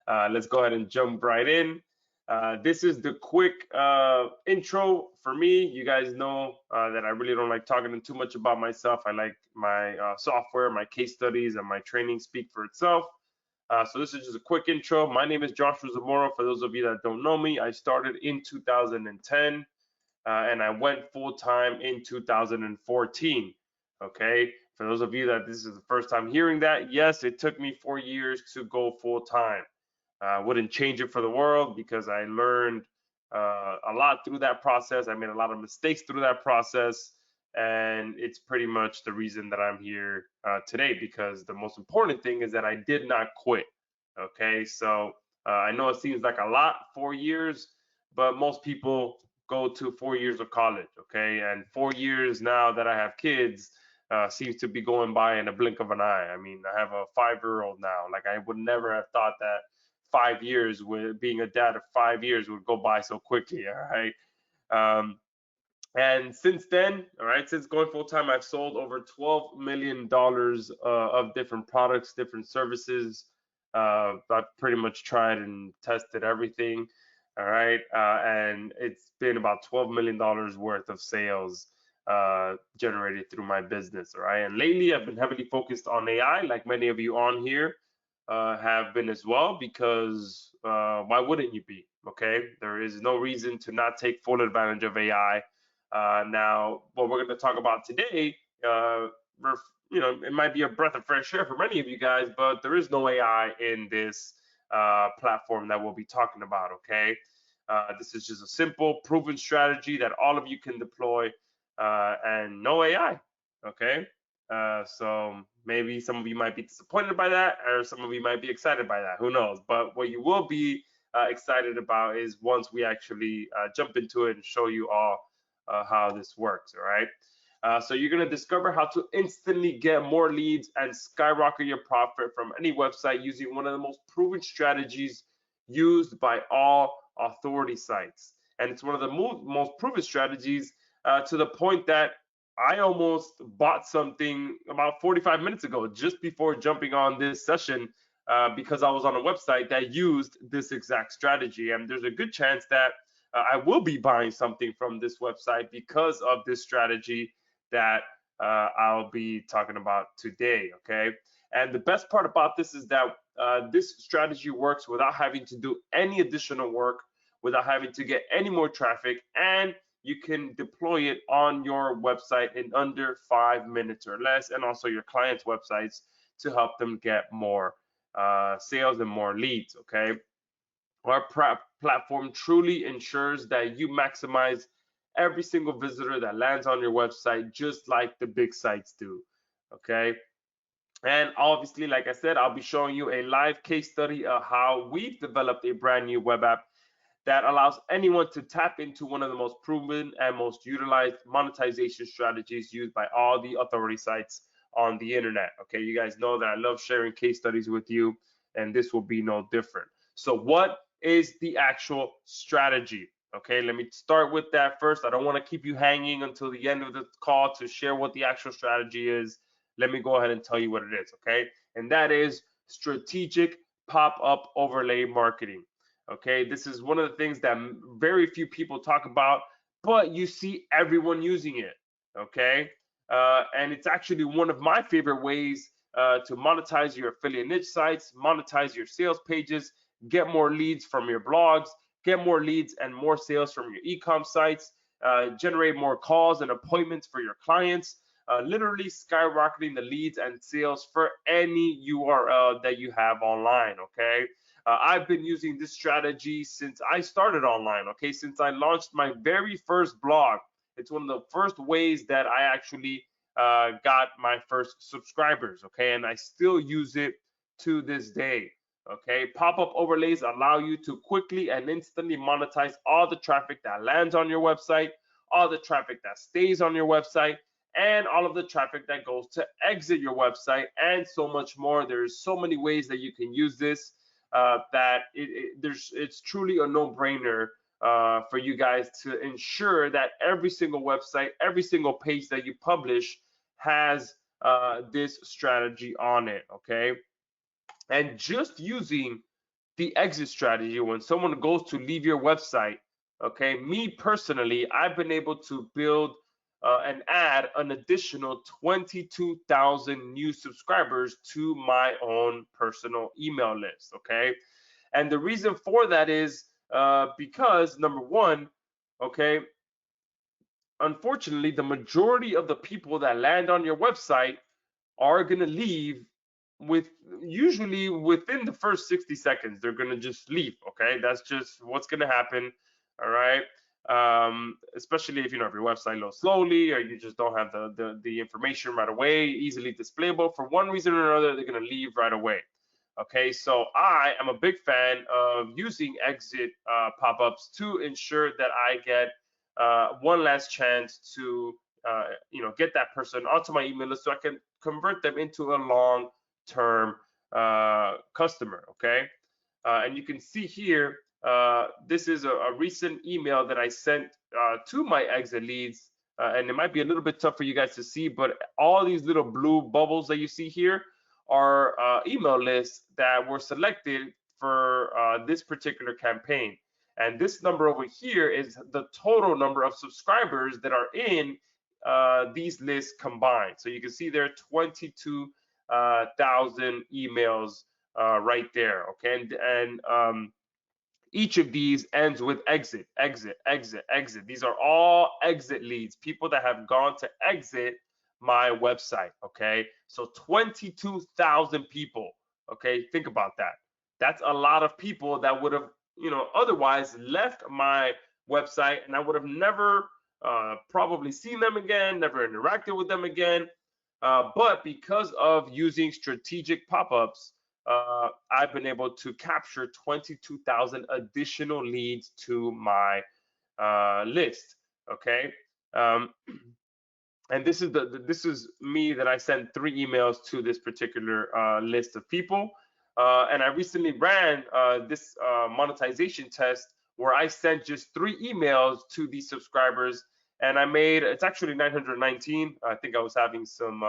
Let's go ahead and jump right in. This is the quick intro for me. You guys know that I really don't like talking too much about myself. I like my software, my case studies, and my training speak for itself. So this is just a quick intro. My name is Joshua Zamora. For those of you that don't know me, I started in 2010 and I went full time in 2014. Okay, for those of you that this is the first time hearing that, yes, it took me 4 years to go full time. Wouldn't change it for the world because I learned a lot through that process. I made a lot of mistakes through that process, and it's pretty much the reason that I'm here today. Because the most important thing is that I did not quit. Okay, so I know it seems like a lot, 4 years, but most people go to 4 years of college. Okay, and 4 years now that I have kids. Seems to be going by in a blink of an eye. I mean, I have a 5-year-old now. Like, I would never have thought that 5 years with being a dad of 5 years would go by so quickly. All right. And since then, all right, since going full time, I've sold over $12 million of different products, different services. I've pretty much tried and tested everything. All right. And it's been about $12 million worth of sales generated through my business. All right. And lately, I've been heavily focused on AI, like many of you on here have been as well, because why wouldn't you be? Okay, there is no reason to not take full advantage of AI. Now, what we're going to talk about today, it might be a breath of fresh air for many of you guys, but there is no AI in this platform that we'll be talking about. Okay, this is just a simple, proven strategy that all of you can deploy, and no AI. Okay. So maybe some of you might be disappointed by that, or some of you might be excited by that. Who knows? But what you will be excited about is once we actually jump into it and show you all how this works. All right. So you're going to discover how to instantly get more leads and skyrocket your profit from any website using one of the most proven strategies used by all authority sites. And it's one of the most proven strategies to the point that I almost bought something about 45 minutes ago, just before jumping on this session, because I was on a website that used this exact strategy. And there's a good chance that I will be buying something from this website because of this strategy that I'll be talking about today. Okay. And the best part about this is that this strategy works without having to do any additional work, without having to get any more traffic, and you can deploy it on your website in under 5 minutes or less, and also your clients' websites to help them get more sales and more leads. Okay, our platform truly ensures that you maximize every single visitor that lands on your website, just like the big sites do. Okay, and obviously, like I said, I'll be showing you a live case study of how we've developed a brand new web app that allows anyone to tap into one of the most proven and most utilized monetization strategies used by all the authority sites on the internet. Okay, you guys know that I love sharing case studies with you, and this will be no different. So what is the actual strategy? Okay, let me start with that first. I don't want to keep you hanging until the end of the call to share what the actual strategy is. Let me go ahead and tell you what it is. Okay, and that is strategic pop-up overlay marketing. Okay, this is one of the things that very few people talk about, but you see everyone using it. Okay, and it's actually one of my favorite ways to monetize your affiliate niche sites, monetize your sales pages, get more leads from your blogs, get more leads and more sales from your e-com sites, generate more calls and appointments for your clients, literally skyrocketing the leads and sales for any URL that you have online. Okay. I've been using this strategy since I started online, okay, since I launched my very first blog. It's one of the first ways that I actually got my first subscribers, okay, and I still use it to this day. Okay, pop-up overlays allow you to quickly and instantly monetize all the traffic that lands on your website, all the traffic that stays on your website, and all of the traffic that goes to exit your website, and so much more. There's so many ways that you can use this. That it's truly a no-brainer for you guys to ensure that every single website, every single page that you publish has this strategy on it. Okay, and just using the exit strategy, when someone goes to leave your website, okay, me personally, I've been able to build and add an additional 22,000 new subscribers to my own personal email list, okay? And the reason for that is because number one, okay, unfortunately, the majority of the people that land on your website are going to leave with usually within the first 60 seconds. They're going to just leave. Okay, that's just what's going to happen. All right. Especially if if your website loads slowly or you just don't have the information right away, easily displayable. For one reason or another, they're going to leave right away. Okay, so I am a big fan of using exit pop-ups to ensure that I get one last chance to get that person onto my email list so I can convert them into a long-term customer. Okay, and you can see here this is a recent email that I sent to my exit leads, and it might be a little bit tough for you guys to see, but all these little blue bubbles that you see here are email lists that were selected for this particular campaign. And this number over here is the total number of subscribers that are in these lists combined. So you can see there are 22,000 emails right there. Okay, and each of these ends with exit, exit, exit, exit. These are all exit leads, people that have gone to exit my website. Okay, so 22,000 people. Okay, think about that. That's a lot of people that would have otherwise left my website, and I would have never probably seen them again, never interacted with them again. But because of using strategic pop-ups, I've been able to capture 22,000 additional leads to my list. Okay, and this is me that I sent 3 emails to this particular list of people. And I recently ran this monetization test where I sent just 3 emails to these subscribers, and I made, it's actually 919. I think I was having some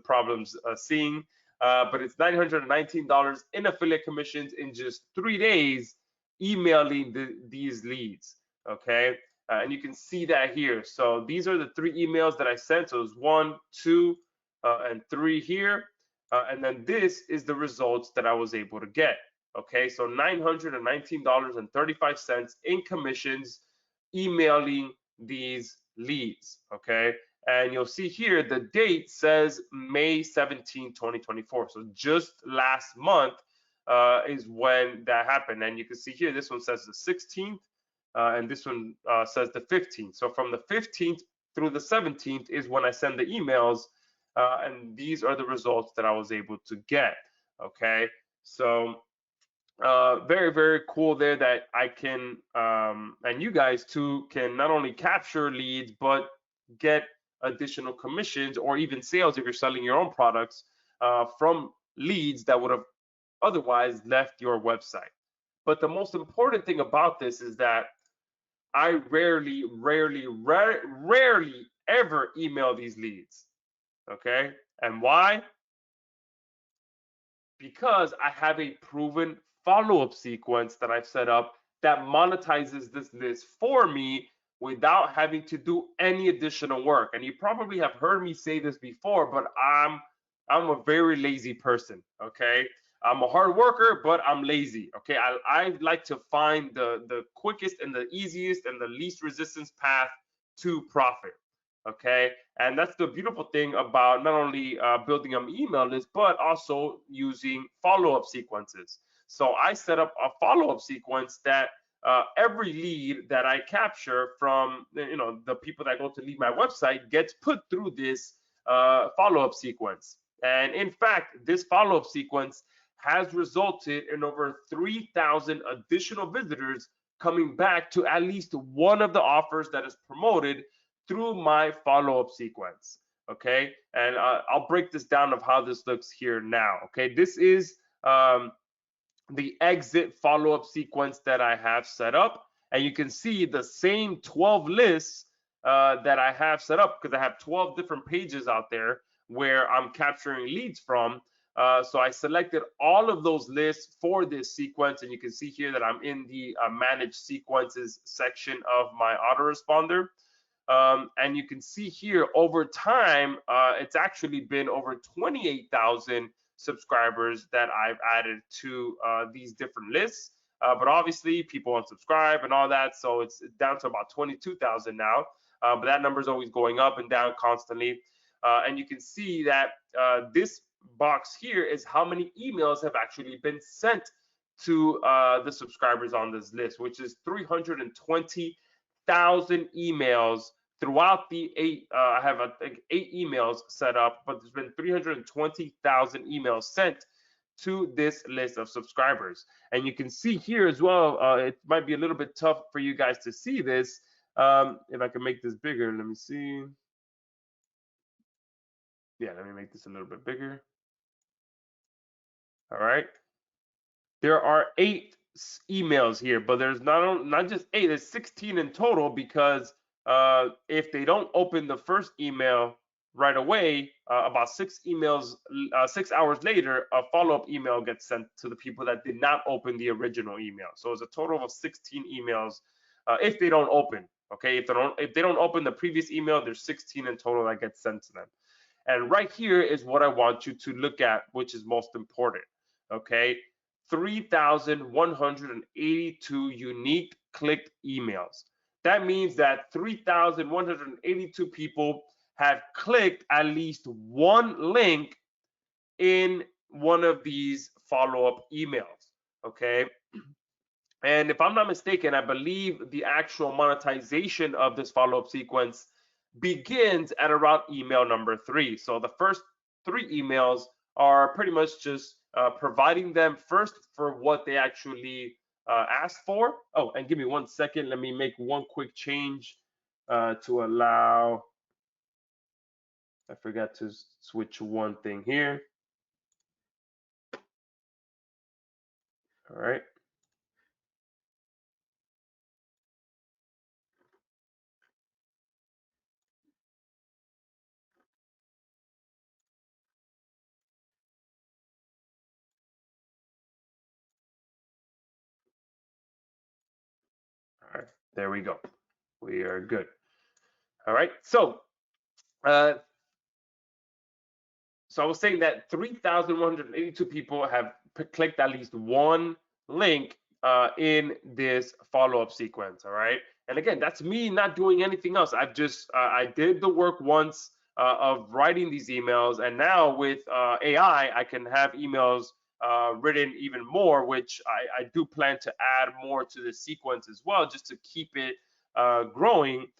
problems seeing, but it's $919 in affiliate commissions in just 3 days emailing these leads. Okay, and you can see that here. So these are the 3 emails that I sent. So it's 1, 2, and 3 here. And then this is the results that I was able to get. Okay, so $919.35 in commissions emailing these leads. Okay, and you'll see here the date says May 17, 2024. So just last month is when that happened. And you can see here this one says the 16th and this one says the 15th. So from the 15th through the 17th is when I send the emails. And these are the results that I was able to get. Okay, so very, very cool there that I can and you guys too can not only capture leads but get additional commissions or even sales if you're selling your own products from leads that would have otherwise left your website. But the most important thing about this is that I rarely ever email these leads. Okay, and why? Because I have a proven follow-up sequence that I've set up that monetizes this list for me without having to do any additional work. And you probably have heard me say this before, but I'm a very lazy person. Okay, I'm a hard worker, but I'm lazy. Okay, I like to find the quickest and the easiest and the least resistance path to profit. Okay, and that's the beautiful thing about not only building an email list but also using follow-up sequences. So I set up a follow-up sequence that every lead that I capture from the people that go to leave my website gets put through this follow-up sequence. And in fact, this follow-up sequence has resulted in over 3,000 additional visitors coming back to at least one of the offers that is promoted through my follow-up sequence. Okay, and I'll break this down of how this looks here now. Okay, this is the exit follow-up sequence that I have set up, and you can see the same 12 lists that I have set up because I have 12 different pages out there where I'm capturing leads from. So I selected all of those lists for this sequence, and you can see here that I'm in the manage sequences section of my autoresponder. And you can see here over time, it's actually been over 28,000 subscribers that I've added to these different lists. But obviously people unsubscribe and all that, so it's down to about 22,000 now. But that number is always going up and down constantly. And you can see that this box here is how many emails have actually been sent to the subscribers on this list, which is 320,000 emails throughout the I have I think 8 emails set up, but there's been 320,000 emails sent to this list of subscribers. And you can see here as well, it might be a little bit tough for you guys to see this. If I can make this bigger, let me see. Yeah, let me make this a little bit bigger. All right. There are 8 emails here, but there's not just 8, there's 16 in total, because if they don't open the first email right away, about 6 hours later, a follow-up email gets sent to the people that did not open the original email. So it's a total of 16 emails if they don't open. Okay, if they don't open the previous email, there's 16 in total that gets sent to them. And right here is what I want you to look at, which is most important. Okay, 3,182 unique clicked emails. That means that 3,182 people have clicked at least one link in one of these follow-up emails. Okay. And if I'm not mistaken, I believe the actual monetization of this follow-up sequence begins at around email number 3. So the first 3 emails are pretty much just providing them first for what they actually asked for. Oh, and give me 1 second. Let me make one quick change to allow. I forgot to switch one thing here. All right. All right. There we go. We are good. All right. So I was saying that 3,182 people have clicked at least one link in this follow-up sequence. All right. And again, that's me not doing anything else. I've just I did the work once of writing these emails, and now with AI, I can have emails written even more, which I do plan to add more to the sequence as well, just to keep it growing.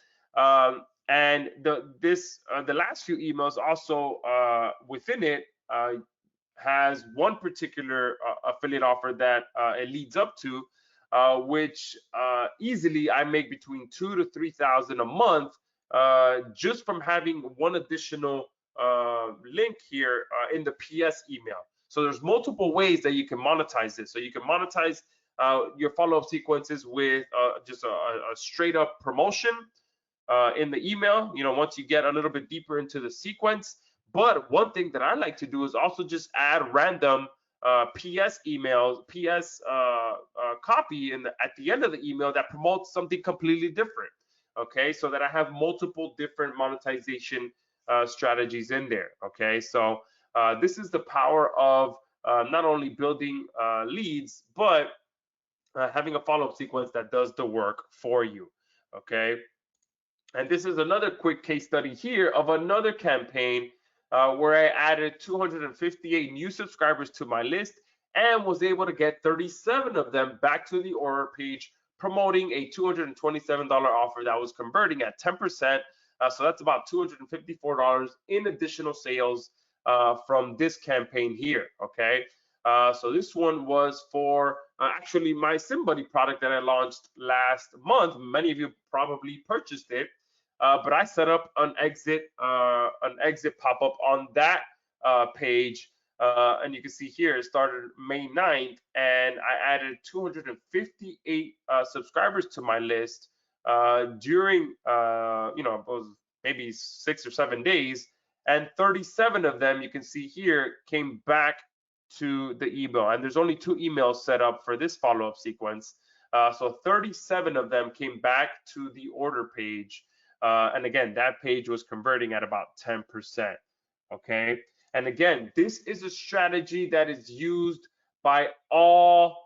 And the last few emails also within it has one particular affiliate offer that it leads up to, which easily I make between 2,000 to 3,000 a month just from having one additional link here in the PS email. So there's multiple ways that you can monetize this. So you can monetize your follow-up sequences with just a straight up promotion in the email, once you get a little bit deeper into the sequence. But one thing that I like to do is also just add random PS emails, PS copy at the end of the email that promotes something completely different. Okay, so that I have multiple different monetization strategies in there. Okay, so this is the power of not only building leads, but having a follow-up sequence that does the work for you. Okay. And this is another quick case study here of another campaign where I added 258 new subscribers to my list and was able to get 37 of them back to the order page, promoting a $227 offer that was converting at 10%. So that's about $254 in additional sales from this campaign here. Okay. So this one was for actually my SimBuddy product that I launched last month. Many of you probably purchased it. But I set up an exit pop-up on that page, and you can see here it started May 9th, and I added 258 subscribers to my list during it was maybe 6 or 7 days, and 37 of them, you can see here, came back to the email. And there's only 2 emails set up for this follow-up sequence. So 37 of them came back to the order page. And again, that page was converting at about 10%. Okay. And again, this is a strategy that is used by all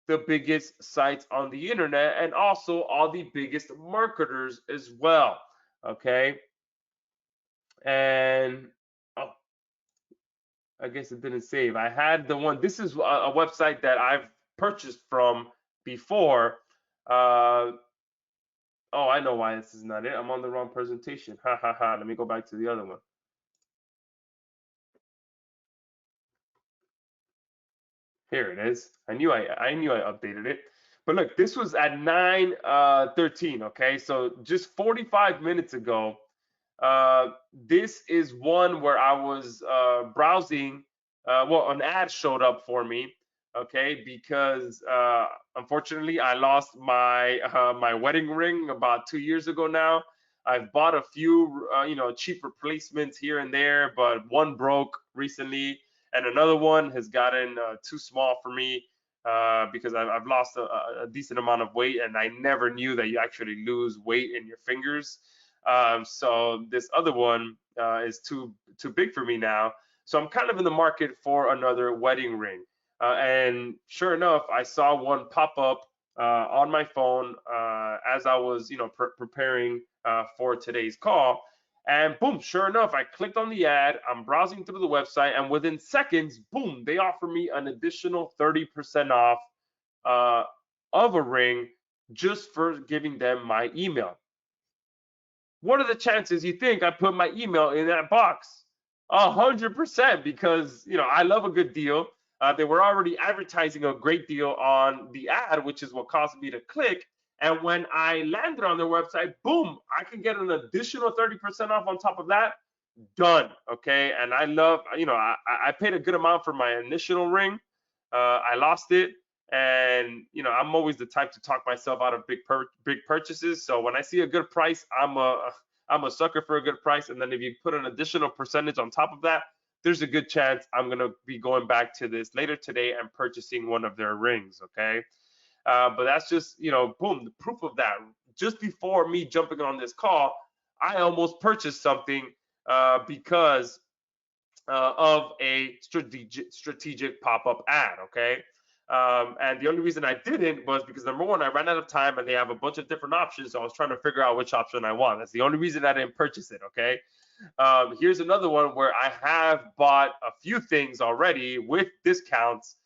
the biggest sites on the internet and also all the biggest marketers as well. Okay. And oh, I guess it didn't save. I had the one. This is a website that I've purchased from before. Oh, I know why this is not it. I'm on the wrong presentation. Ha ha ha. Let me go back to the other one. Here it is. I knew I updated it. But look, this was at 9:13. Okay, so just 45 minutes ago. This is one where I was browsing. Well, an ad showed up for me. Okay, because unfortunately I lost my my wedding ring about 2 years ago now. I've bought a few cheap replacements here and there, but one broke recently, and another one has gotten too small for me because I've lost a decent amount of weight, and I never knew that you actually lose weight in your fingers. So this other one is too big for me now. So I'm kind of in the market for another wedding ring. And sure enough, I saw one pop up on my phone as I was, preparing for today's call. And boom, sure enough, I clicked on the ad. I'm browsing through the website, and within seconds, boom, they offer me an additional 30% off of a ring just for giving them my email. What are the chances you think I put my email in that box? 100%, because I love a good deal. They were already advertising a great deal on the ad, which is what caused me to click. And when I landed on their website, boom, I can get an additional 30% off on top of that. Done. Okay. And I love, I paid a good amount for my initial ring. I lost it. And I'm always the type to talk myself out of big purchases. So when I see a good price, I'm a sucker for a good price. And then if you put an additional percentage on top of that, there's a good chance I'm gonna be going back to this later today and purchasing one of their rings. Okay, but that's just boom, the proof of that. Just before me jumping on this call, I almost purchased something because of a strategic pop-up ad. Okay. And the only reason I didn't was because number one, I ran out of time and they have a bunch of different options. So I was trying to figure out which option I want. That's the only reason I didn't purchase it. Okay. Here's another one where I have bought a few things already with discounts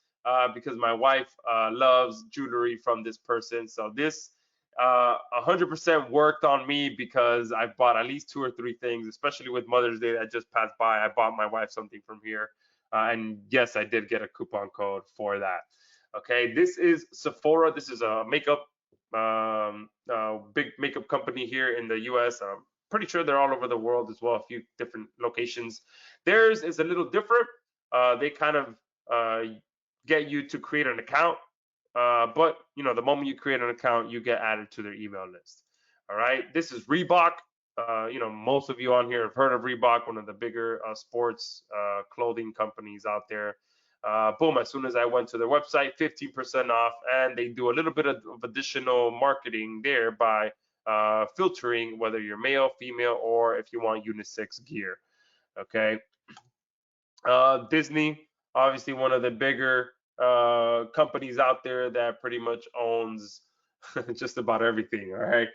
because my wife loves jewelry from this person. So this 100% worked on me because I've bought at least 2 or 3 things, especially with Mother's Day that just passed by. I bought my wife something from here. And yes, I did get a coupon code for that. Okay, this is Sephora. This is a makeup, big makeup company here in the US. Pretty sure they're all over the world as well, a few different locations. Theirs is a little different. They kind of get you to create an account, but the moment you create an account, you get added to their email list. All right, this is Reebok. Most of you on here have heard of Reebok, one of the bigger sports clothing companies out there. Boom, as soon as I went to their website, 15% off, and they do a little bit of additional marketing there by filtering whether you're male, female, or if you want unisex gear. Okay. Disney, obviously one of the bigger companies out there that pretty much owns just about everything. All right.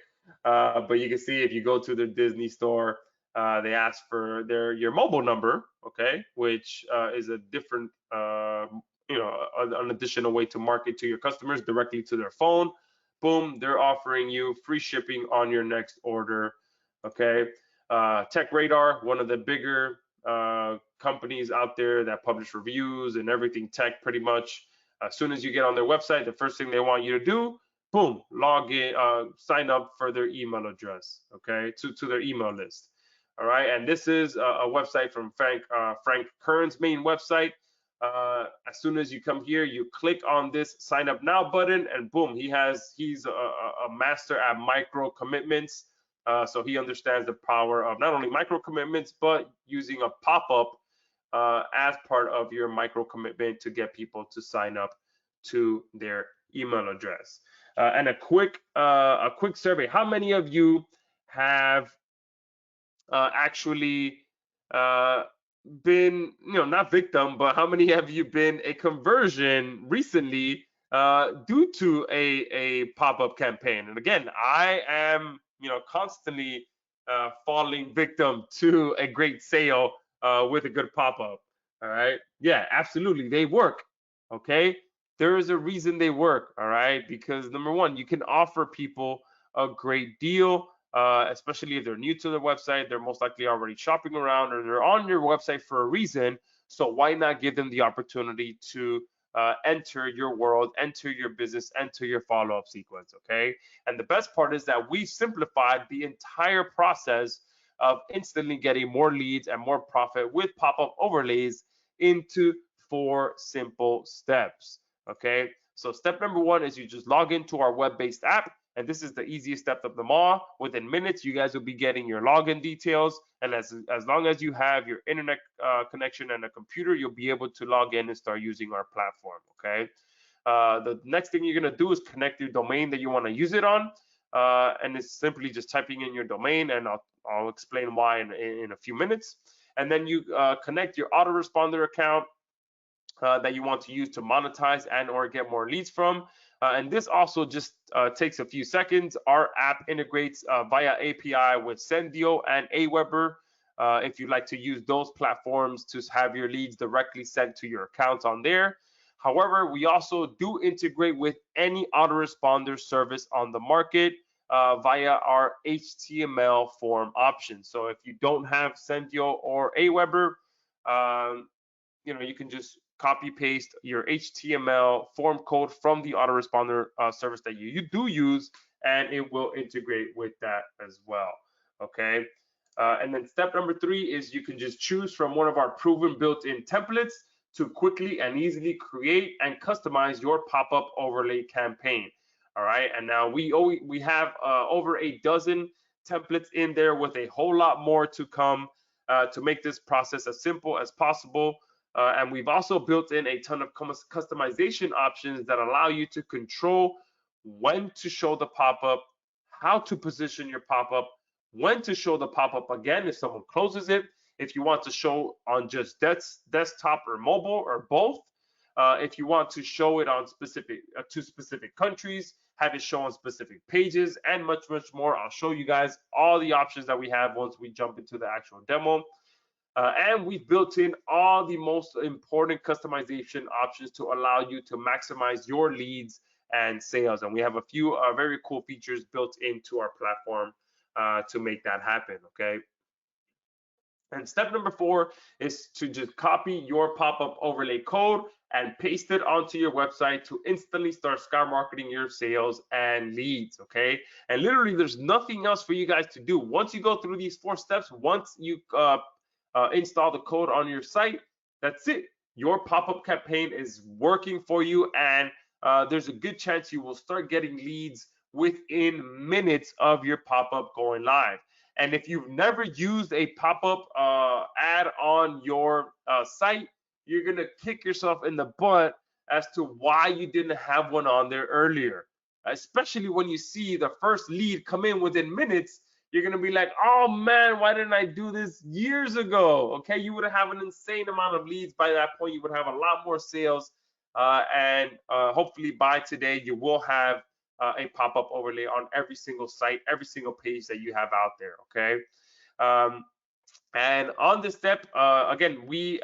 But you can see if you go to their Disney store, they ask for your mobile number, okay, which is a different, an additional way to market to your customers directly to their phone. Boom, they're offering you free shipping on your next order, okay. Tech Radar, one of the bigger companies out there that publish reviews and everything tech pretty much. As soon as you get on their website, the first thing they want you to do, boom, log in, sign up for their email address, okay, to their email list. All right, and this is a website from Frank Kern's main website. As soon as you come here, you click on this sign up now button, and boom, he's a master at micro commitments. So he understands the power of not only micro commitments, but using a pop-up as part of your micro commitment to get people to sign up to their email address. And a quick survey: how many of you have actually uh, been, not victim, but how many have you been a conversion recently due to a pop-up campaign? And again, I am, constantly falling victim to a great sale with a good pop-up. All right. Yeah, absolutely. They work. Okay. There is a reason they work. All right. Because number one, you can offer people a great deal, especially if they're new to the website. They're most likely already shopping around or they're on your website for a reason. So why not give them the opportunity to enter your world, enter your business, enter your follow-up sequence, okay? And the best part is that we simplified the entire process of instantly getting more leads and more profit with pop-up overlays into 4 simple steps, okay? So step number 1 is you just log into our web-based app, and this is the easiest step of them all. Within minutes, you guys will be getting your login details, and as long as you have your internet connection and a computer, you'll be able to log in and start using our platform, okay? The next thing you're gonna do is connect your domain that you wanna use it on, and it's simply just typing in your domain, and I'll explain why in a few minutes. And then you connect your autoresponder account that you want to use to monetize and or get more leads from. And this also just takes a few seconds. Our app integrates via API with Sendio and Aweber. If you'd like to use those platforms to have your leads directly sent to your accounts on there. However, we also do integrate with any autoresponder service on the market via our HTML form option. So if you don't have Sendio or Aweber, you can just copy paste your HTML form code from the autoresponder service that you do use, and it will integrate with that as well. Okay. And then step number 3 is you can just choose from one of our proven built-in templates to quickly and easily create and customize your pop-up overlay campaign. All right. And now we have over a dozen templates in there with a whole lot more to come to make this process as simple as possible. And we've also built in a ton of customization options that allow you to control when to show the pop-up, how to position your pop-up, when to show the pop-up again if someone closes it, if you want to show on just desktop or mobile or both, if you want to show it on specific countries, have it show on specific pages, and much more. I'll show you guys all the options that we have once we jump into the actual demo. And we've built in all the most important customization options to allow you to maximize your leads and sales. And we have a few very cool features built into our platform to make that happen, okay? And step number 4 is to just copy your pop-up overlay code and paste it onto your website to instantly start skyrocketing your sales and leads, okay? And literally, there's nothing else for you guys to do. Once you go through these 4 steps, once you install the code on your site, that's it. Your pop-up campaign is working for you, and there's a good chance you will start getting leads within minutes of your pop-up going live. And if you've never used a pop-up ad on your site, you're gonna kick yourself in the butt as to why you didn't have one on there earlier. Especially when you see the first lead come in within minutes, you're gonna be like, oh man, why didn't I do this years ago? Okay, you would have an insane amount of leads by that point. You would have a lot more sales, and hopefully by today you will have a pop-up overlay on every single site, every single page that you have out there. Okay. And on this step, again, we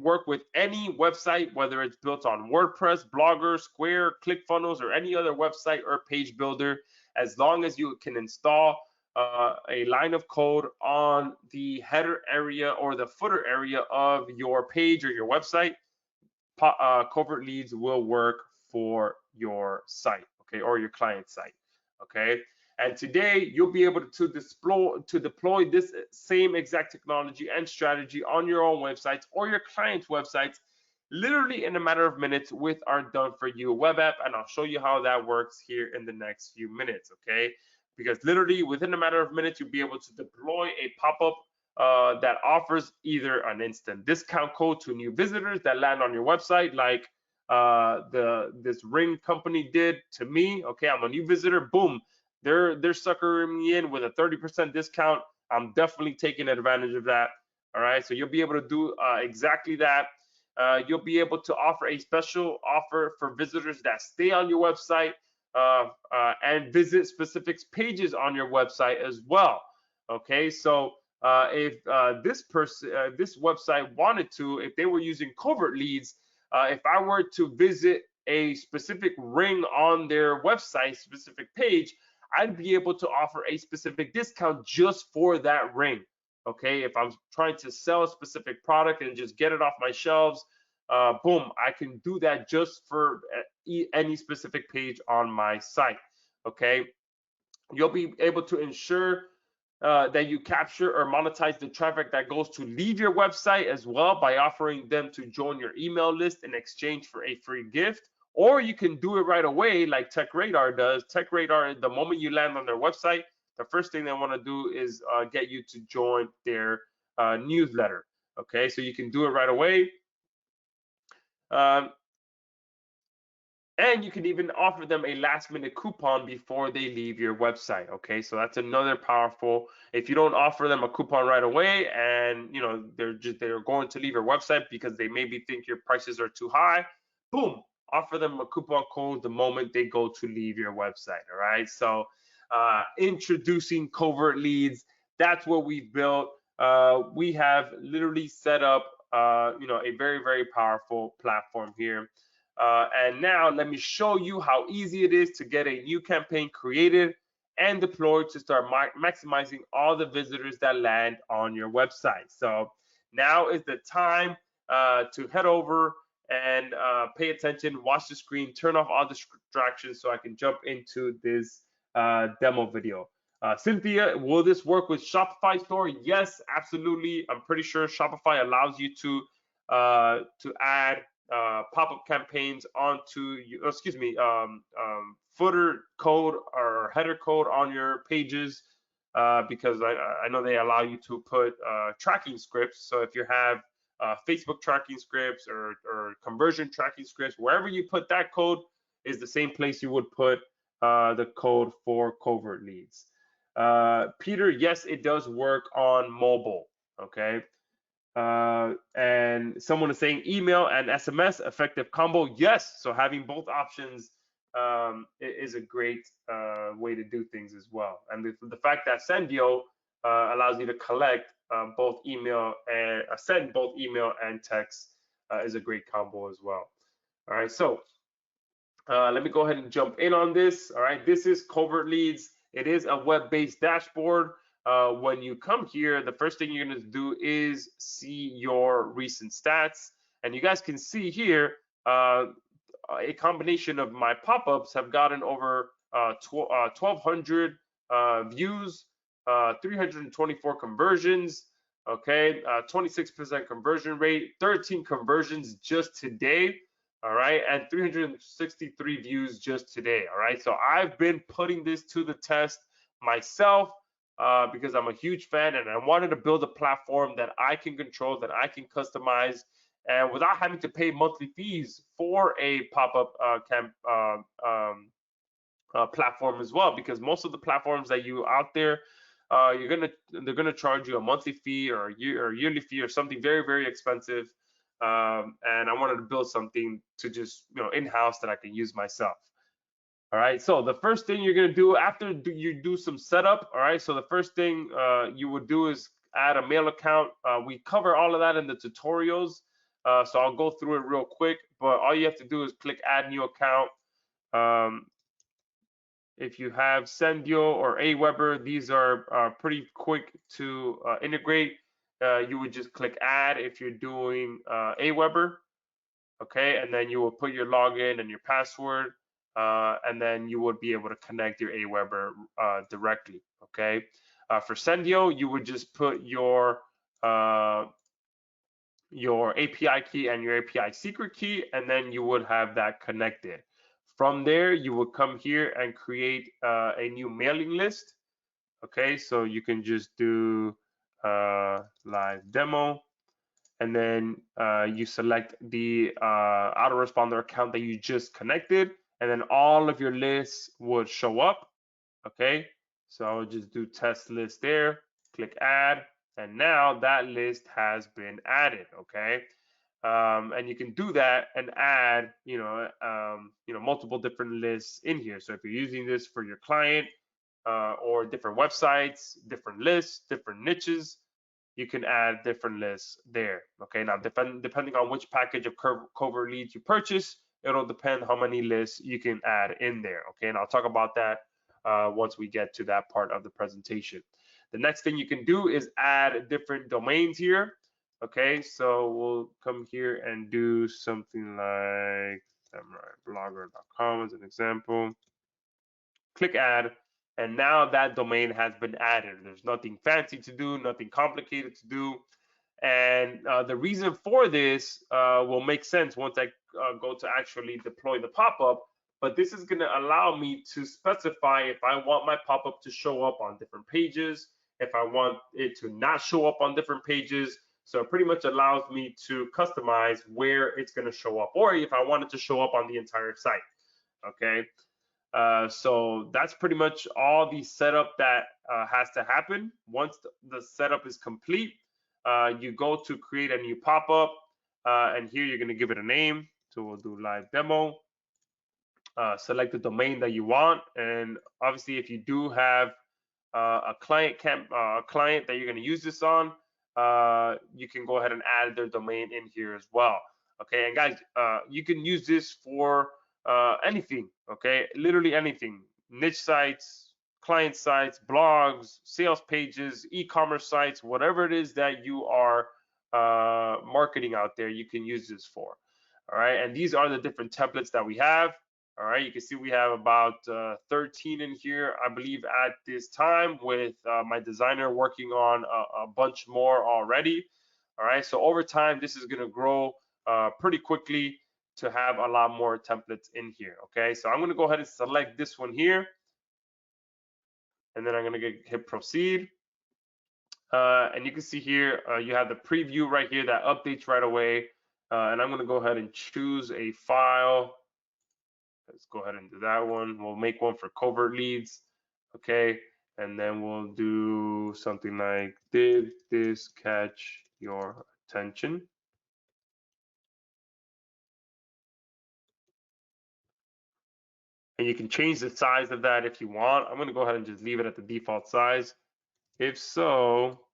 work with any website, whether it's built on WordPress, Blogger, Square, ClickFunnels, or any other website or page builder, as long as you can install a line of code on the header area or the footer area of your page or your website, Covert leads will work for your site, okay, or your client site, okay. And today you'll be able to deploy this same exact technology and strategy on your own websites or your clients' websites, literally in a matter of minutes with our done for you web app. And I'll show you how that works here in the next few minutes, okay? because literally within a matter of minutes, you'll be able to deploy a pop-up that offers either an instant discount code to new visitors that land on your website, like this ring company did to me. Okay, I'm a new visitor, boom, they're suckering me in with a 30% discount. I'm definitely taking advantage of that. All right, so you'll be able to do exactly that. You'll be able to offer a special offer for visitors that stay on your website and visit specific pages on your website as well. Okay, so if this website wanted to, if they were using Covert leads, if I were to visit a specific ring on their website, specific page, I'd be able to offer a specific discount just for that ring. Okay, if I'm trying to sell a specific product and just get it off my shelves, boom, I can do that just for any specific page on my site. Okay, you'll be able to ensure that you capture or monetize the traffic that goes to leave your website as well by offering them to join your email list in exchange for a free gift. Or you can do it right away like TechRadar does. TechRadar, the moment you land on their website, the first thing they want to do is get you to join their newsletter. Okay, so you can do it right away. And you can even offer them a last minute coupon before they leave your website. Okay, so that's another powerful. If you don't offer them a coupon right away and they're going to leave your website because they maybe think your prices are too high, boom, offer them a coupon code the moment they go to leave your website. All right, so introducing Covert leads, that's what we've built. We have literally set up a very, very powerful platform here. And now let me show you how easy it is to get a new campaign created and deployed to start maximizing all the visitors that land on your website. So now is the time to head over and pay attention, watch the screen, turn off all distractions so I can jump into this demo video. Cynthia, will this work with Shopify store? Yes, absolutely. I'm pretty sure Shopify allows you to add pop-up campaigns onto footer code or header code on your pages because I know they allow you to put tracking scripts. So if you have Facebook tracking scripts or conversion tracking scripts, wherever you put that code is the same place you would put the code for Covert leads. Peter, yes, it does work on mobile. Okay. And someone is saying email and SMS effective combo. Yes, so having both options is a great way to do things as well. And the fact that Sendio allows you to collect both email and send both email and text is a great combo as well. All right, so let me go ahead and jump in on this. All right, this is Covert Leads. It is a web-based dashboard. When you come here, the first thing you're going to do is see your recent stats. And you guys can see here, a combination of my pop-ups have gotten over 1,200 views, 324 conversions, okay, 26% conversion rate, 13 conversions just today, all right, and 363 views just today, all right. So I've been putting this to the test myself because I'm a huge fan and I wanted to build a platform that I can control, that I can customize, and without having to pay monthly fees for a pop-up platform as well. Because most of the platforms that you out there, they're gonna charge you a monthly fee or a yearly fee or something very, very expensive. And I wanted to build something to just in-house that I can use myself. All right, so the first thing you're gonna do after you do some setup, all right, so the first thing you would do is add a mail account. We cover all of that in the tutorials, so I'll go through it real quick, but all you have to do is click add new account. If you have Sendio or Aweber, these are pretty quick to integrate. You would just click add if you're doing Aweber, okay, and then you will put your login and your password. And then you would be able to connect your Aweber directly, okay? For Sendio, you would just put your API key and your API secret key, and then you would have that connected. From there, you will come here and create a new mailing list. Okay, so you can just do live demo, and then you select the autoresponder account that you just connected, and then all of your lists would show up. Okay, so I'll just do test list there, click add, and now that list has been added. Okay, and you can do that and add, multiple different lists in here. So if you're using this for your client or different websites, different lists, different niches, you can add different lists there. Okay, now depending on which package of Covert leads you purchase, it'll depend how many lists you can add in there. Okay, and I'll talk about that once we get to that part of the presentation. The next thing you can do is add different domains here. Okay, so we'll come here and do something like samuraiblogger.com as an example. Click add, and now that domain has been added. There's nothing fancy to do, nothing complicated to do. And the reason for this will make sense once I go to actually deploy the pop-up, but this is going to allow me to specify if I want my pop-up to show up on different pages, if I want it to not show up on different pages. So it pretty much allows me to customize where it's going to show up, or if I want it to show up on the entire site. Okay, so that's pretty much all the setup that has to happen. Once the setup is complete, you go to create a new pop-up, and here you're going to give it a name. So we'll do live demo. Select the domain that you want, and obviously if you do have a client that you're going to use this on, you can go ahead and add their domain in here as well. Okay, and guys, you can use this for anything. Okay, literally anything: niche sites, client sites, blogs, sales pages, e-commerce sites, whatever it is that you are marketing out there, you can use this for. All right, and these are the different templates that we have. All right, you can see we have about 13 in here, I believe, at this time, with my designer working on a bunch more already. All right, so over time, this is going to grow pretty quickly to have a lot more templates in here. Okay, so I'm going to go ahead and select this one here, and then I'm going to hit proceed. And you can see here, you have the preview right here that updates right away. And I'm going to go ahead and choose a file. Let's go ahead and do that one. We'll make one for covert leads. Okay, and then we'll do something like, did this catch your attention? And you can change the size of that if you want. I'm going to go ahead and just leave it at the default size. If so,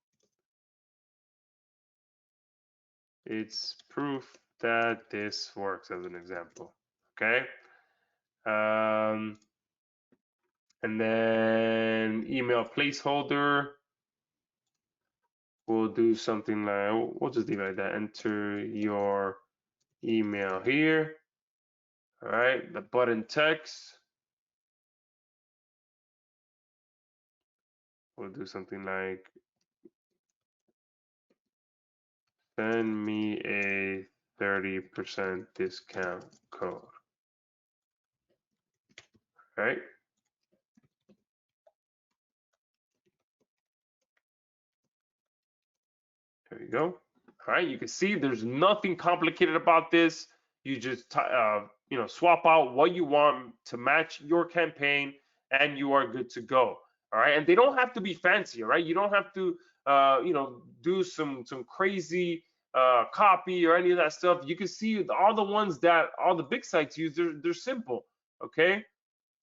it's proof that this works, as an example. Okay. And then email placeholder, we'll do something like, we'll just leave it like that. Enter your email here. All right, the button text, we'll do something like, send me a 30% discount code. All right. There you go. All right, you can see there's nothing complicated about this. You just swap out what you want to match your campaign, and you are good to go. All right, and they don't have to be fancy. All right, you don't have to do some crazy copy or any of that stuff. You can see all the ones that all the big sites use. They're simple. Okay,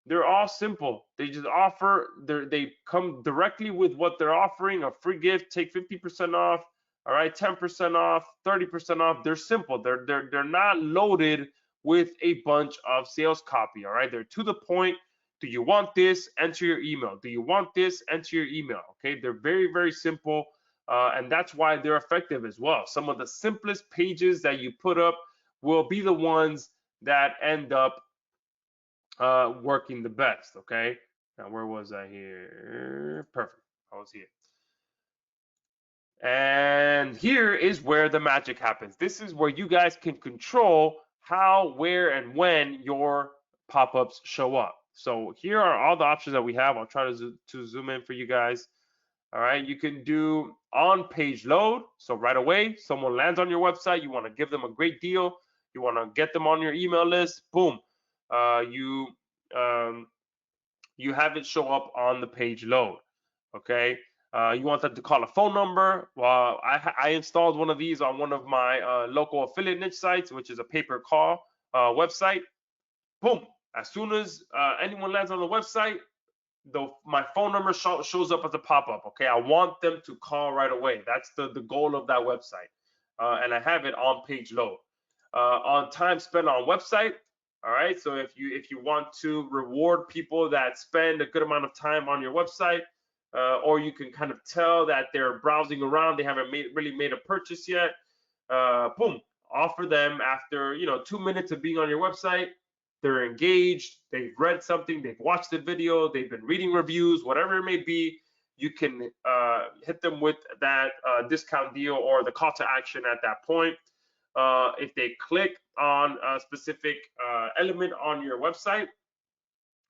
they're all simple. They just offer. They come directly with what they're offering: a free gift, take 50% off. All right, 10% off, 30% off. They're simple. They're not loaded with a bunch of sales copy. All right, they're to the point. Do you want this? Enter your email. Do you want this? Enter your email. Okay, they're very, very simple, and that's why they're effective as well. Some of the simplest pages that you put up will be the ones that end up working the best. Okay, now where was I here? Perfect. I was here. And here is where the magic happens. This is where you guys can control how, where, and when your pop-ups show up. So here are all the options that we have. I'll try to zoom in for you guys. All right, you can do on page load. So right away, someone lands on your website, you want to give them a great deal, you want to get them on your email list, boom, you you have it show up on the page load. Okay, you want them to call a phone number. Well, I installed one of these on one of my local affiliate niche sites, which is a pay-per-call website. Boom, as soon as anyone lands on the website, my phone number shows up as a pop-up. Okay, I want them to call right away. That's the goal of that website, and I have it on page load. On time spent on website. All right, so if you want to reward people that spend a good amount of time on your website, or you can kind of tell that they're browsing around, they haven't really made a purchase yet, boom, offer them after 2 minutes of being on your website. They're engaged, they've read something, they've watched the video, they've been reading reviews, whatever it may be, you can hit them with that discount deal or the call to action at that point. If they click on a specific element on your website,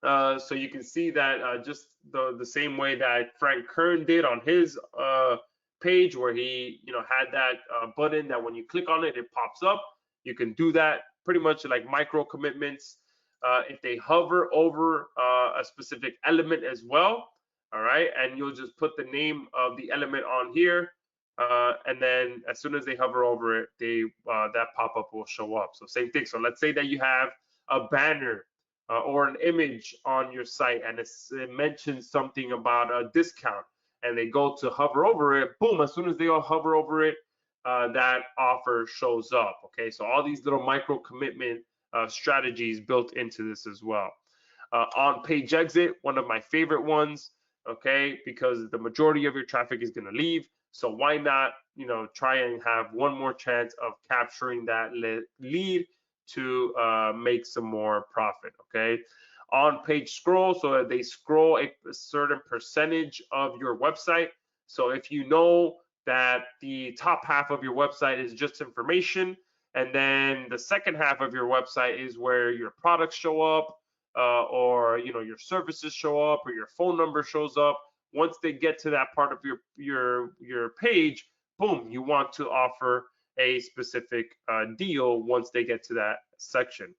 so you can see that just the same way that Frank Kern did on his page, where he had that button that when you click on it, it pops up. You can do that pretty much like micro commitments. If they hover over a specific element as well, all right, and you'll just put the name of the element on here, and then as soon as they hover over it, that pop-up will show up. So same thing. So let's say that you have a banner or an image on your site, and it mentions something about a discount, and they go to hover over it. Boom! As soon as they all hover over it, that offer shows up. Okay, so all these little micro commitment strategies built into this as well. On page exit, one of my favorite ones, okay, because the majority of your traffic is going to leave. So why not, try and have one more chance of capturing that lead to make some more profit, okay? On page scroll, so they scroll a certain percentage of your website. So if you know that the top half of your website is just information, and then the second half of your website is where your products show up, or your services show up, or your phone number shows up. Once they get to that part of your page, boom, you want to offer a specific deal once they get to that section.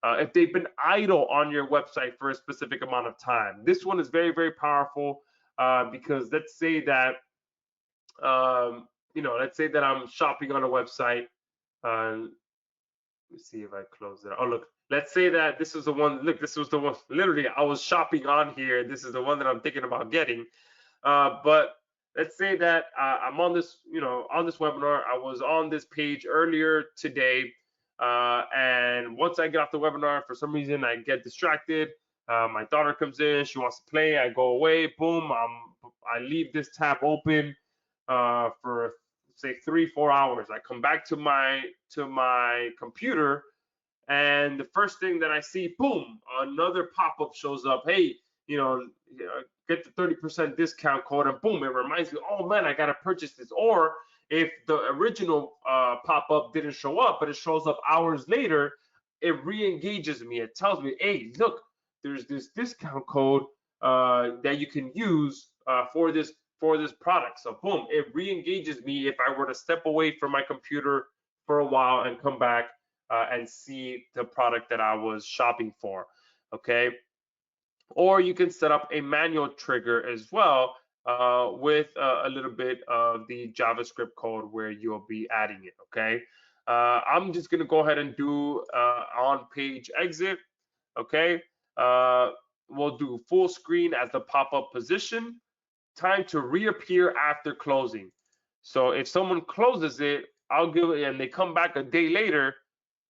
If they've been idle on your website for a specific amount of time, this one is very, very powerful, because let's say that let's say that I'm shopping on a website. Let me see if I close it. Oh, look, let's say that this is the one. Look, this was the one. Literally, I was shopping on here. This is the one that I'm thinking about getting. But let's say that I'm on this, on this webinar. I was on this page earlier today, and once I get off the webinar, for some reason I get distracted. My daughter comes in. She wants to play. I go away. Boom. I leave this tab open for say 3-4 hours. I come back to my computer, and the first thing that I see, boom, another pop-up shows up. Hey, get the 30% discount code, and boom, it reminds me, oh man, I gotta purchase this. Or if the original pop-up didn't show up, but it shows up hours later, it re-engages me. It tells me, hey, look, there's this discount code that you can use for this product. So boom, it re-engages me if I were to step away from my computer for a while and come back and see the product that I was shopping for. Okay, or you can set up a manual trigger as well with a little bit of the JavaScript code where you'll be adding it. Okay, I'm just gonna go ahead and do on page exit. Okay, we'll do full screen as the pop-up position. Time to reappear after closing. So if someone closes it, I'll give it, and they come back a day later,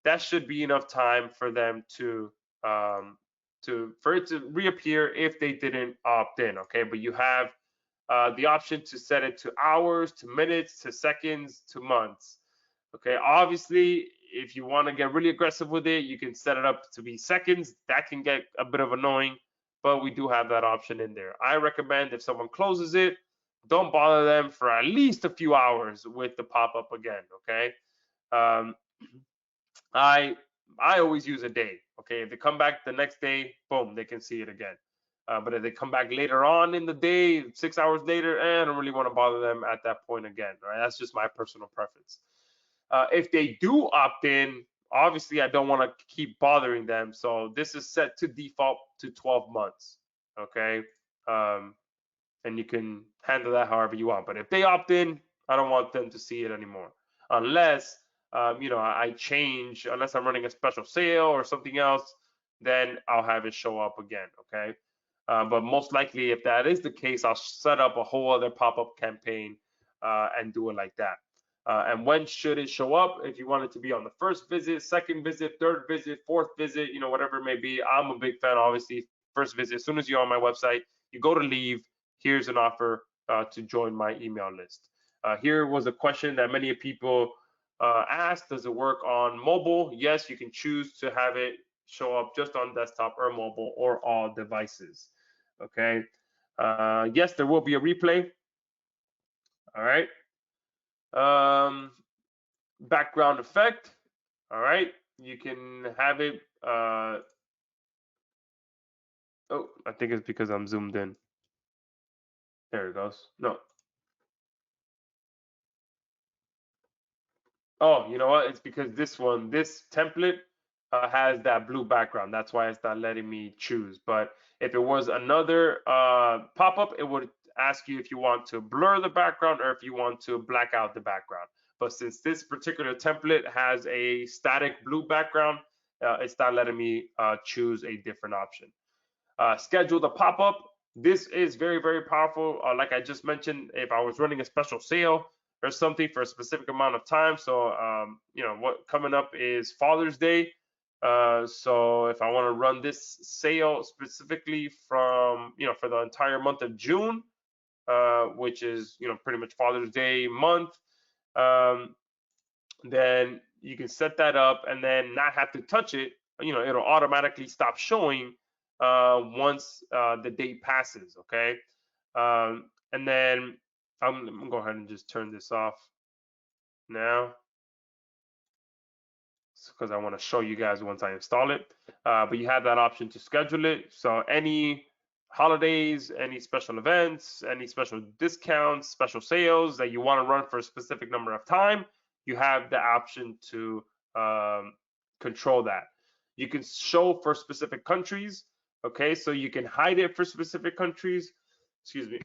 that should be enough time for them for it to reappear if they didn't opt in. Okay, but you have the option to set it to hours, to minutes, to seconds, to months. Okay, obviously, if you want to get really aggressive with it, you can set it up to be seconds. That can get a bit of annoying, but we do have that option in there. I recommend if someone closes it, don't bother them for at least a few hours with the pop-up again. Okay, I I always use a day. Okay, if they come back the next day, boom, they can see it again. But if they come back later on in the day, 6 hours later, I don't really want to bother them at that point again. Right? That's just my personal preference. If they do opt in, obviously I don't want to keep bothering them. So this is set to default to 12 months. Okay. Um, and you can handle that however you want. But if they opt in, I don't want them to see it anymore, unless I change, unless I'm running a special sale or something else, then I'll have it show up again. Okay. But most likely, if that is the case, I'll set up a whole other pop-up campaign and do it like that. And when should it show up? If you want it to be on the first visit, second visit, third visit, fourth visit, whatever it may be. I'm a big fan, obviously. First visit, as soon as you're on my website, you go to leave. Here's an offer to join my email list. Here was a question that many people asked. Does it work on mobile? Yes, you can choose to have it show up just on desktop or mobile or all devices. Okay. Yes, there will be a replay. All right. Background effect. All right. You can have it. Oh, I think it's because I'm zoomed in. There it goes. No. Oh, you know what? It's because this template has that blue background. That's why it's not letting me choose. But if it was another pop-up, it would ask you if you want to blur the background or if you want to black out the background. But since this particular template has a static blue background, it's not letting me choose a different option. Schedule the pop-up. This is very, very powerful. Like I just mentioned, if I was running a special sale or something for a specific amount of time. So, what coming up is Father's Day. So if I want to run this sale specifically from, for the entire month of June, which is, pretty much Father's Day month, then you can set that up and then not have to touch it. It'll automatically stop showing once the date passes. Okay. And then I'm gonna go ahead and just turn this off now because I want to show you guys once I install it. But you have that option to schedule it. So any holidays, any special events, any special discounts, special sales that you want to run for a specific number of time, you have the option to control that. You can show for specific countries. Okay, so you can hide it for specific countries. Excuse me.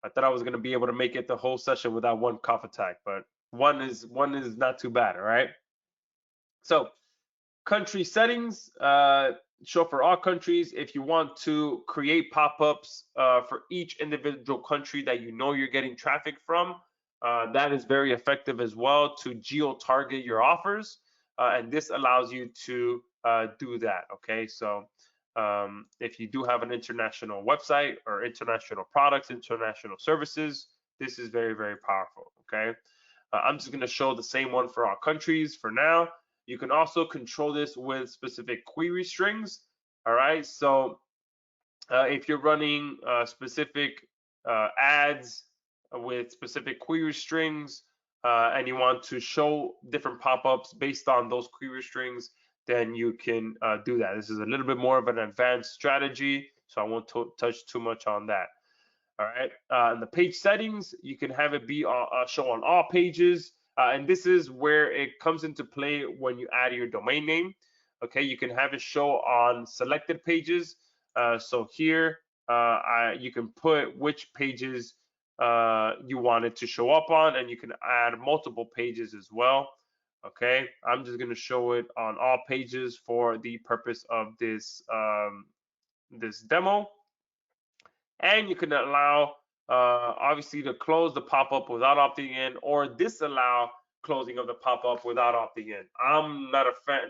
I thought I was gonna be able to make it the whole session without one cough attack, but one is not too bad. All right. So country settings, show for all countries. If you want to create pop-ups for each individual country that you're getting traffic from, that is very effective as well to geo-target your offers. And this allows you to do that. Okay, so if you do have an international website or international products, international services, this is very, very powerful. Okay, I'm just going to show the same one for all countries for now. You can also control this with specific query strings. All right, so if you're running specific ads with specific query strings and you want to show different pop-ups based on those query strings, then you can do that. This is a little bit more of an advanced strategy, so I won't touch too much on that. All right, in the page settings, you can have it be show on all pages. And this is where it comes into play when you add your domain name. Okay, you can have it show on selected pages. So here, you can put which pages you want it to show up on, and you can add multiple pages as well. Okay, I'm just going to show it on all pages for the purpose of this this demo. And you can allow obviously to close the pop-up without opting in, or disallow closing of the pop-up without opting in. I'm not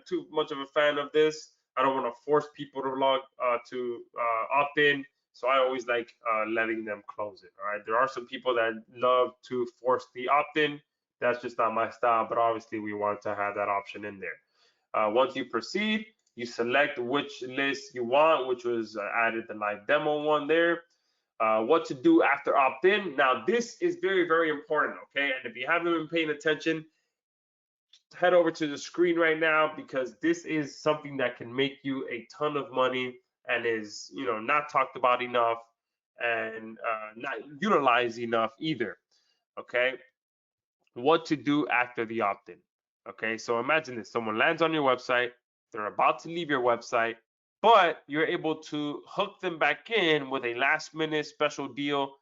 too much of a fan of this. I don't want to force people to opt in, so I always like letting them close it. All right, there are some people that love to force the opt-in. That's just not my style, but obviously we want to have that option in there. Once you proceed, you select which list you want, which was added the live demo one there. What to do after opt-in. Now, this is very, very important, okay? And if you haven't been paying attention, head over to the screen right now because this is something that can make you a ton of money and is, not talked about enough and not utilized enough either, okay? What to do after the opt-in, okay? So imagine this, someone lands on your website, they're about to leave your website, but you're able to hook them back in with a last minute special deal.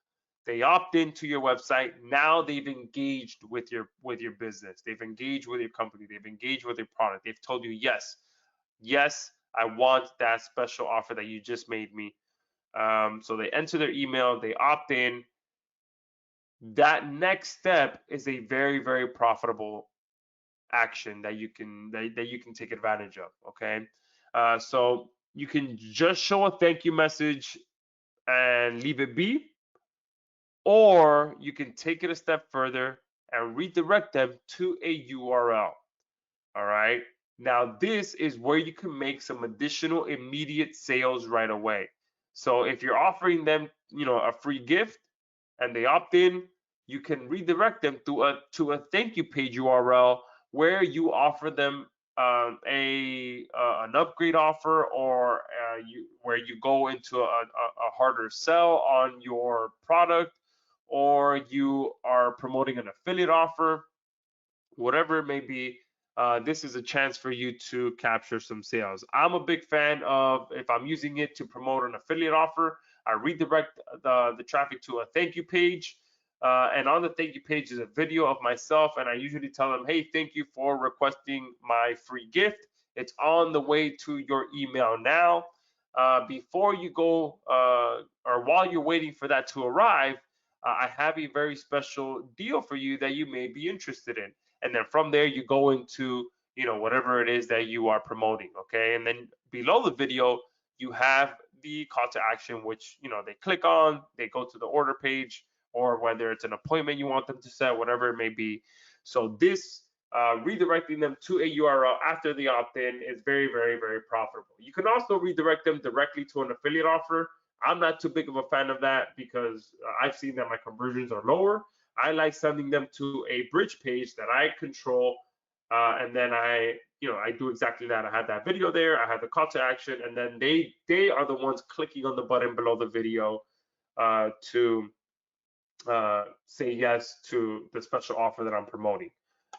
They opt into your website. Now they've engaged with your business. They've engaged with your company. They've engaged with your product. They've told you, yes, I want that special offer that you just made me. So they enter their email, they opt in. That next step is a very, very profitable action that you can take advantage of. Okay, so you can just show a thank you message and leave it be, or you can take it a step further and redirect them to a URL. All right. Now this is where you can make some additional immediate sales right away. So if you're offering them, a free gift and they opt in, you can redirect them to a thank you page URL where you offer them an upgrade offer, or where you go into a harder sell on your product, or you are promoting an affiliate offer, whatever it may be. This is a chance for you to capture some sales. I'm a big fan of, if I'm using it to promote an affiliate offer, I redirect the traffic to a thank you page. And on the thank you page is a video of myself, and I usually tell them, hey, thank you for requesting my free gift. It's on the way to your email now. Before you go, or while you're waiting for that to arrive, I have a very special deal for you that you may be interested in. And then from there, you go into, whatever it is that you are promoting, okay? And then below the video, you have the call to action, which, they click on, they go to the order page, or whether it's an appointment you want them to set, whatever it may be. So this redirecting them to a URL after the opt-in is very, very, very profitable. You can also redirect them directly to an affiliate offer. I'm not too big of a fan of that because I've seen that my conversions are lower. I like sending them to a bridge page that I control, and then I do exactly that. I have that video there, I have the call to action, and then they are the ones clicking on the button below the video to say yes to the special offer that I'm promoting.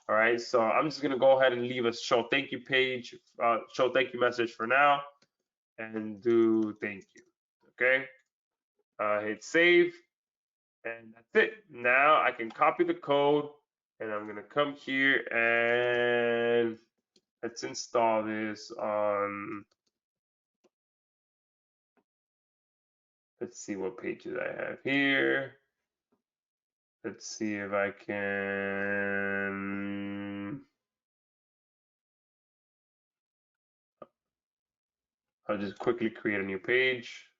All right, so I'm just gonna go ahead and leave a show thank you page, show thank you message for now, and do thank you. Okay, hit save, and that's it. Now I can copy the code, and I'm gonna come here and let's install this on, let's see what pages I have here. Let's see if I can, I'll just quickly create a new page.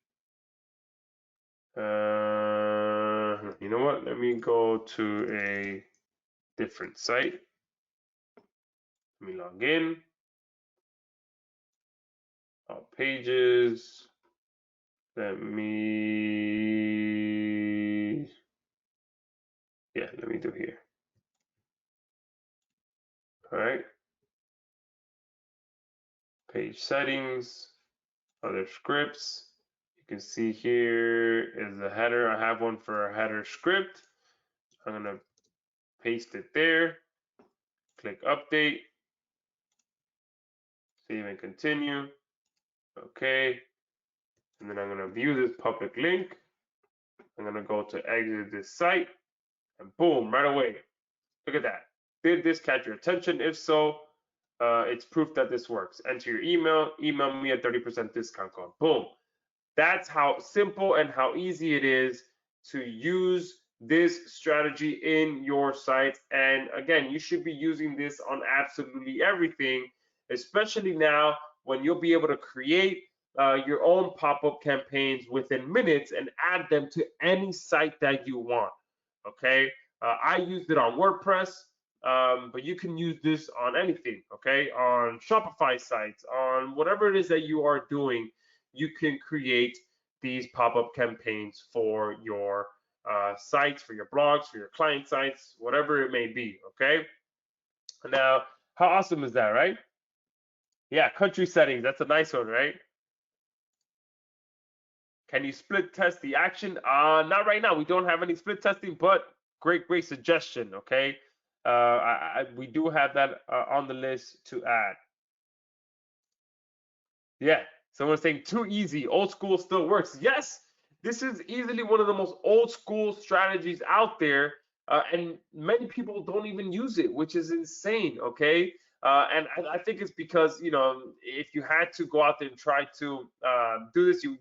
You know what? Let me go to a different site. Let me log in. All pages. Let me do here. All right. Page settings, other scripts. You can see here is a header. I have one for a header script. I'm gonna paste it there. Click update. Save and continue. Okay. And then I'm gonna view this public link. I'm gonna go to exit this site, and boom, right away. Look at that. Did this catch your attention? If so, it's proof that this works. Enter your email me a 30% discount code. Boom. That's how simple and how easy it is to use this strategy in your site. And again, you should be using this on absolutely everything, especially now when you'll be able to create your own pop-up campaigns within minutes and add them to any site that you want. Okay, I used it on WordPress, but you can use this on anything. Okay, on Shopify sites, on whatever it is that you are doing, you can create these pop-up campaigns for your sites, for your blogs, for your client sites, whatever it may be. Okay. Now, how awesome is that, right? Yeah, country settings. That's a nice one, right? Can you split test the action? Not right now. We don't have any split testing, but great suggestion. Okay. We do have that on the list to add. Yeah, someone's saying too easy. Old school still works. Yes, this is easily one of the most old school strategies out there, and many people don't even use it, which is insane. Okay, and I think it's because if you had to go out there and try to do this, you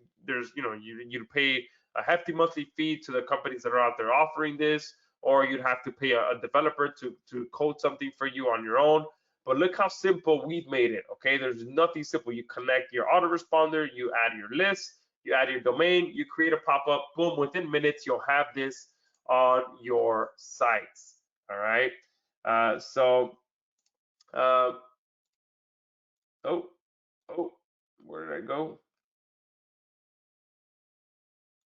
pay a hefty monthly fee to the companies that are out there offering this, or you'd have to pay a developer to code something for you on your own. But look how simple we've made it, okay? There's nothing simple. You connect your autoresponder, you add your list, you add your domain, you create a pop-up, boom, within minutes, you'll have this on your sites, all right? Uh, oh, where did I go?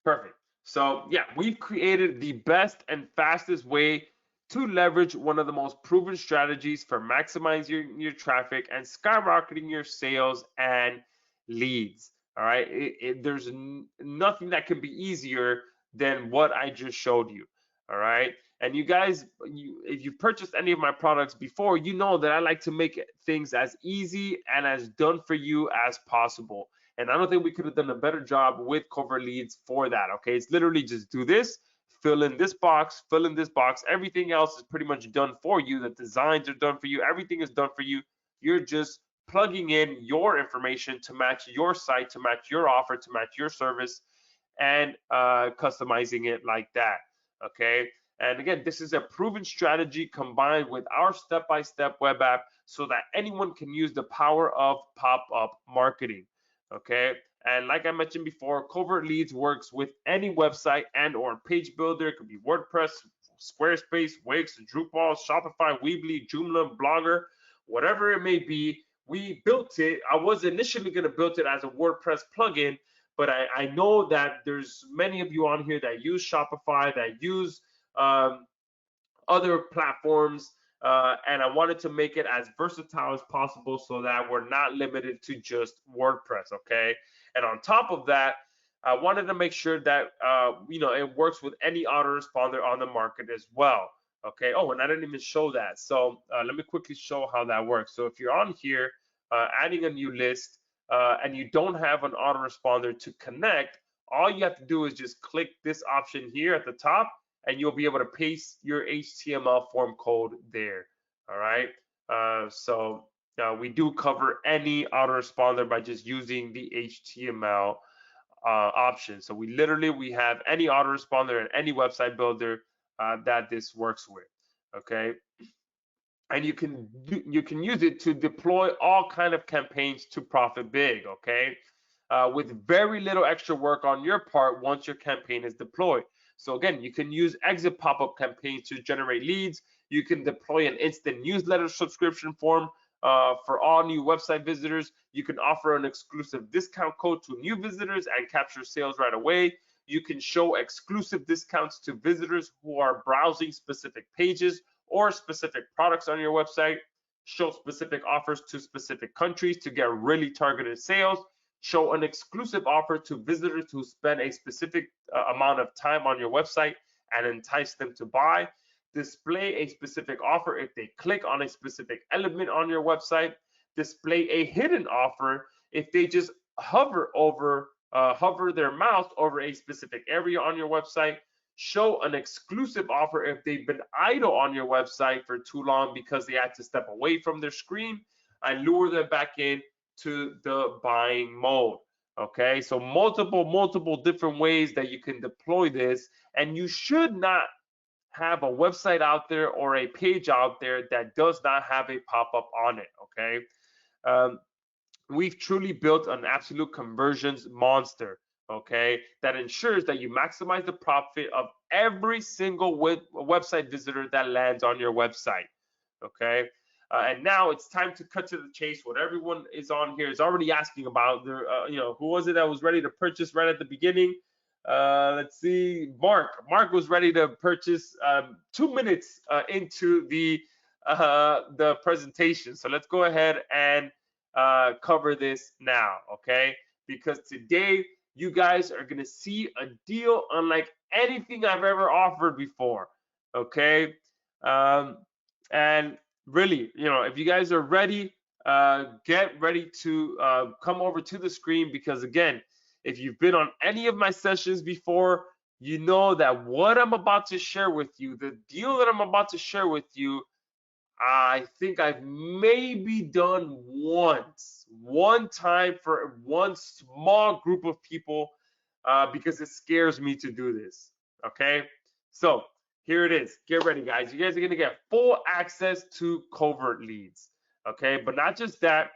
Perfect. So yeah, we've created the best and fastest way to leverage one of the most proven strategies for maximizing your traffic and skyrocketing your sales and leads. All right, there's nothing that can be easier than what I just showed you. All right, and you guys, if you've purchased any of my products before, you know that I like to make things as easy and as done for you as possible. And I don't think we could have done a better job with Covert Leads for that. Okay, it's literally just do this, fill in this box, fill in this box. Everything else is pretty much done for you. The designs are done for you. Everything is done for you. You're just plugging in your information to match your site, to match your offer, to match your service, and customizing it like that. Okay. And again, this is a proven strategy combined with our step-by-step web app so that anyone can use the power of pop-up marketing. Okay, and like I mentioned before, Covert Leads works with any website and or page builder. It could be WordPress, Squarespace, Wix, Drupal, Shopify, Weebly, Joomla, Blogger, whatever it may be. We built it. I was initially going to build it as a WordPress plugin, but I know that there's many of you on here that use Shopify, that use other platforms, and I wanted to make it as versatile as possible so that we're not limited to just WordPress, okay? And on top of that, I wanted to make sure that it works with any autoresponder on the market as well, okay? Oh, and I didn't even show that. So let me quickly show how that works. So if you're on here, adding a new list, and you don't have an autoresponder to connect, all you have to do is just click this option here at the top, and you'll be able to paste your HTML form code there. All right. So we do cover any autoresponder by just using the HTML option. So we have any autoresponder and any website builder that this works with. Okay. And you can use it to deploy all kind of campaigns to profit big. Okay. With very little extra work on your part once your campaign is deployed. So again, you can use exit pop-up campaigns to generate leads. You can deploy an instant newsletter subscription form for all new website visitors. You can offer an exclusive discount code to new visitors and capture sales right away. You can show exclusive discounts to visitors who are browsing specific pages or specific products on your website. Show specific offers to specific countries to get really targeted sales. Show an exclusive offer to visitors who spend a specific amount of time on your website and entice them to buy. Display a specific offer if they click on a specific element on your website. Display a hidden offer if they just hover their mouse over a specific area on your website. Show an exclusive offer if they've been idle on your website for too long because they had to step away from their screen, and lure them back in to the buying mode. Okay, so multiple different ways that you can deploy this, and you should not have a website out there or a page out there that does not have a pop-up on it. Okay, we've truly built an absolute conversions monster, okay, that ensures that you maximize the profit of every single website visitor that lands on your website. Okay, And now it's time to cut to the chase. What everyone is on here is already asking about. Their, who was it that was ready to purchase right at the beginning? Let's see, Mark. Mark was ready to purchase 2 minutes into the presentation. So let's go ahead and cover this now, okay? Because today you guys are gonna see a deal unlike anything I've ever offered before, okay? And really, if you guys are ready, get ready to come over to the screen, because again, if you've been on any of my sessions before, you know that what I'm about to share with you, the deal that I'm about to share with you, I think I've maybe done one time for one small group of people, because it scares me to do this. Okay, so here it is. Get ready, guys. You guys are gonna get full access to covert leads. Okay, but not just that,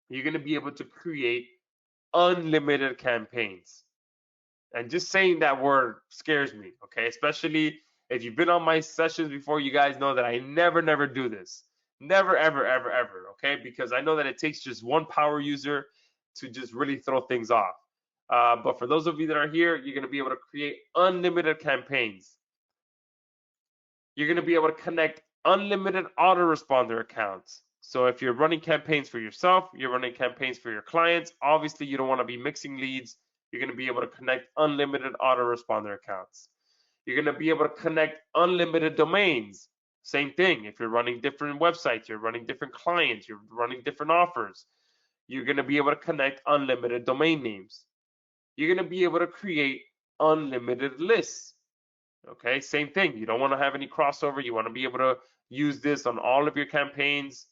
you're gonna be able to create unlimited campaigns. And just saying that word scares me, okay? Especially if you've been on my sessions before, you guys know that I never do this. Never, ever, okay? Because I know that it takes just one power user to just really throw things off. But for those of you that are here, you're gonna be able to create unlimited campaigns. You're gonna be able to connect unlimited autoresponder accounts. So if you're running campaigns for yourself, you're running campaigns for your clients, obviously you don't wanna be mixing leads. You're going to be able to connect unlimited autoresponder accounts. You're going to be able to connect unlimited domains. Same thing. If you're running different websites, you're running different clients, you're running different offers, you're going to be able to connect unlimited domain names. You're going to be able to create unlimited lists. Okay, same thing. You don't want to have any crossover. You want to be able to use this on all of your campaigns.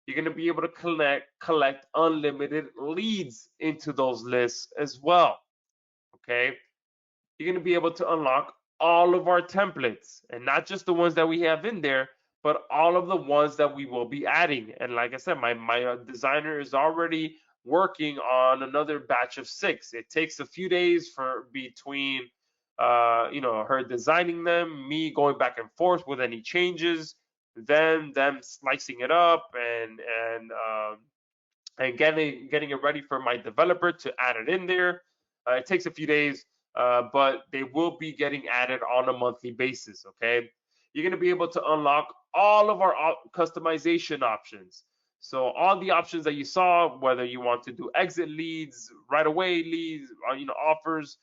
You're going to be able to collect unlimited leads into those lists as well. Okay, you're going to be able to unlock all of our templates, and not just the ones that we have in there, but all of the ones that we will be adding. And like I said, my designer is already working on another batch of 6. It takes a few days for between her designing them, me going back and forth with any changes, then them slicing it up and getting it ready for my developer to add it in there. It takes a few days, but they will be getting added on a monthly basis. Okay, you're going to be able to unlock all of our customization options. So all the options that you saw, whether you want to do exit leads, right away leads, offers,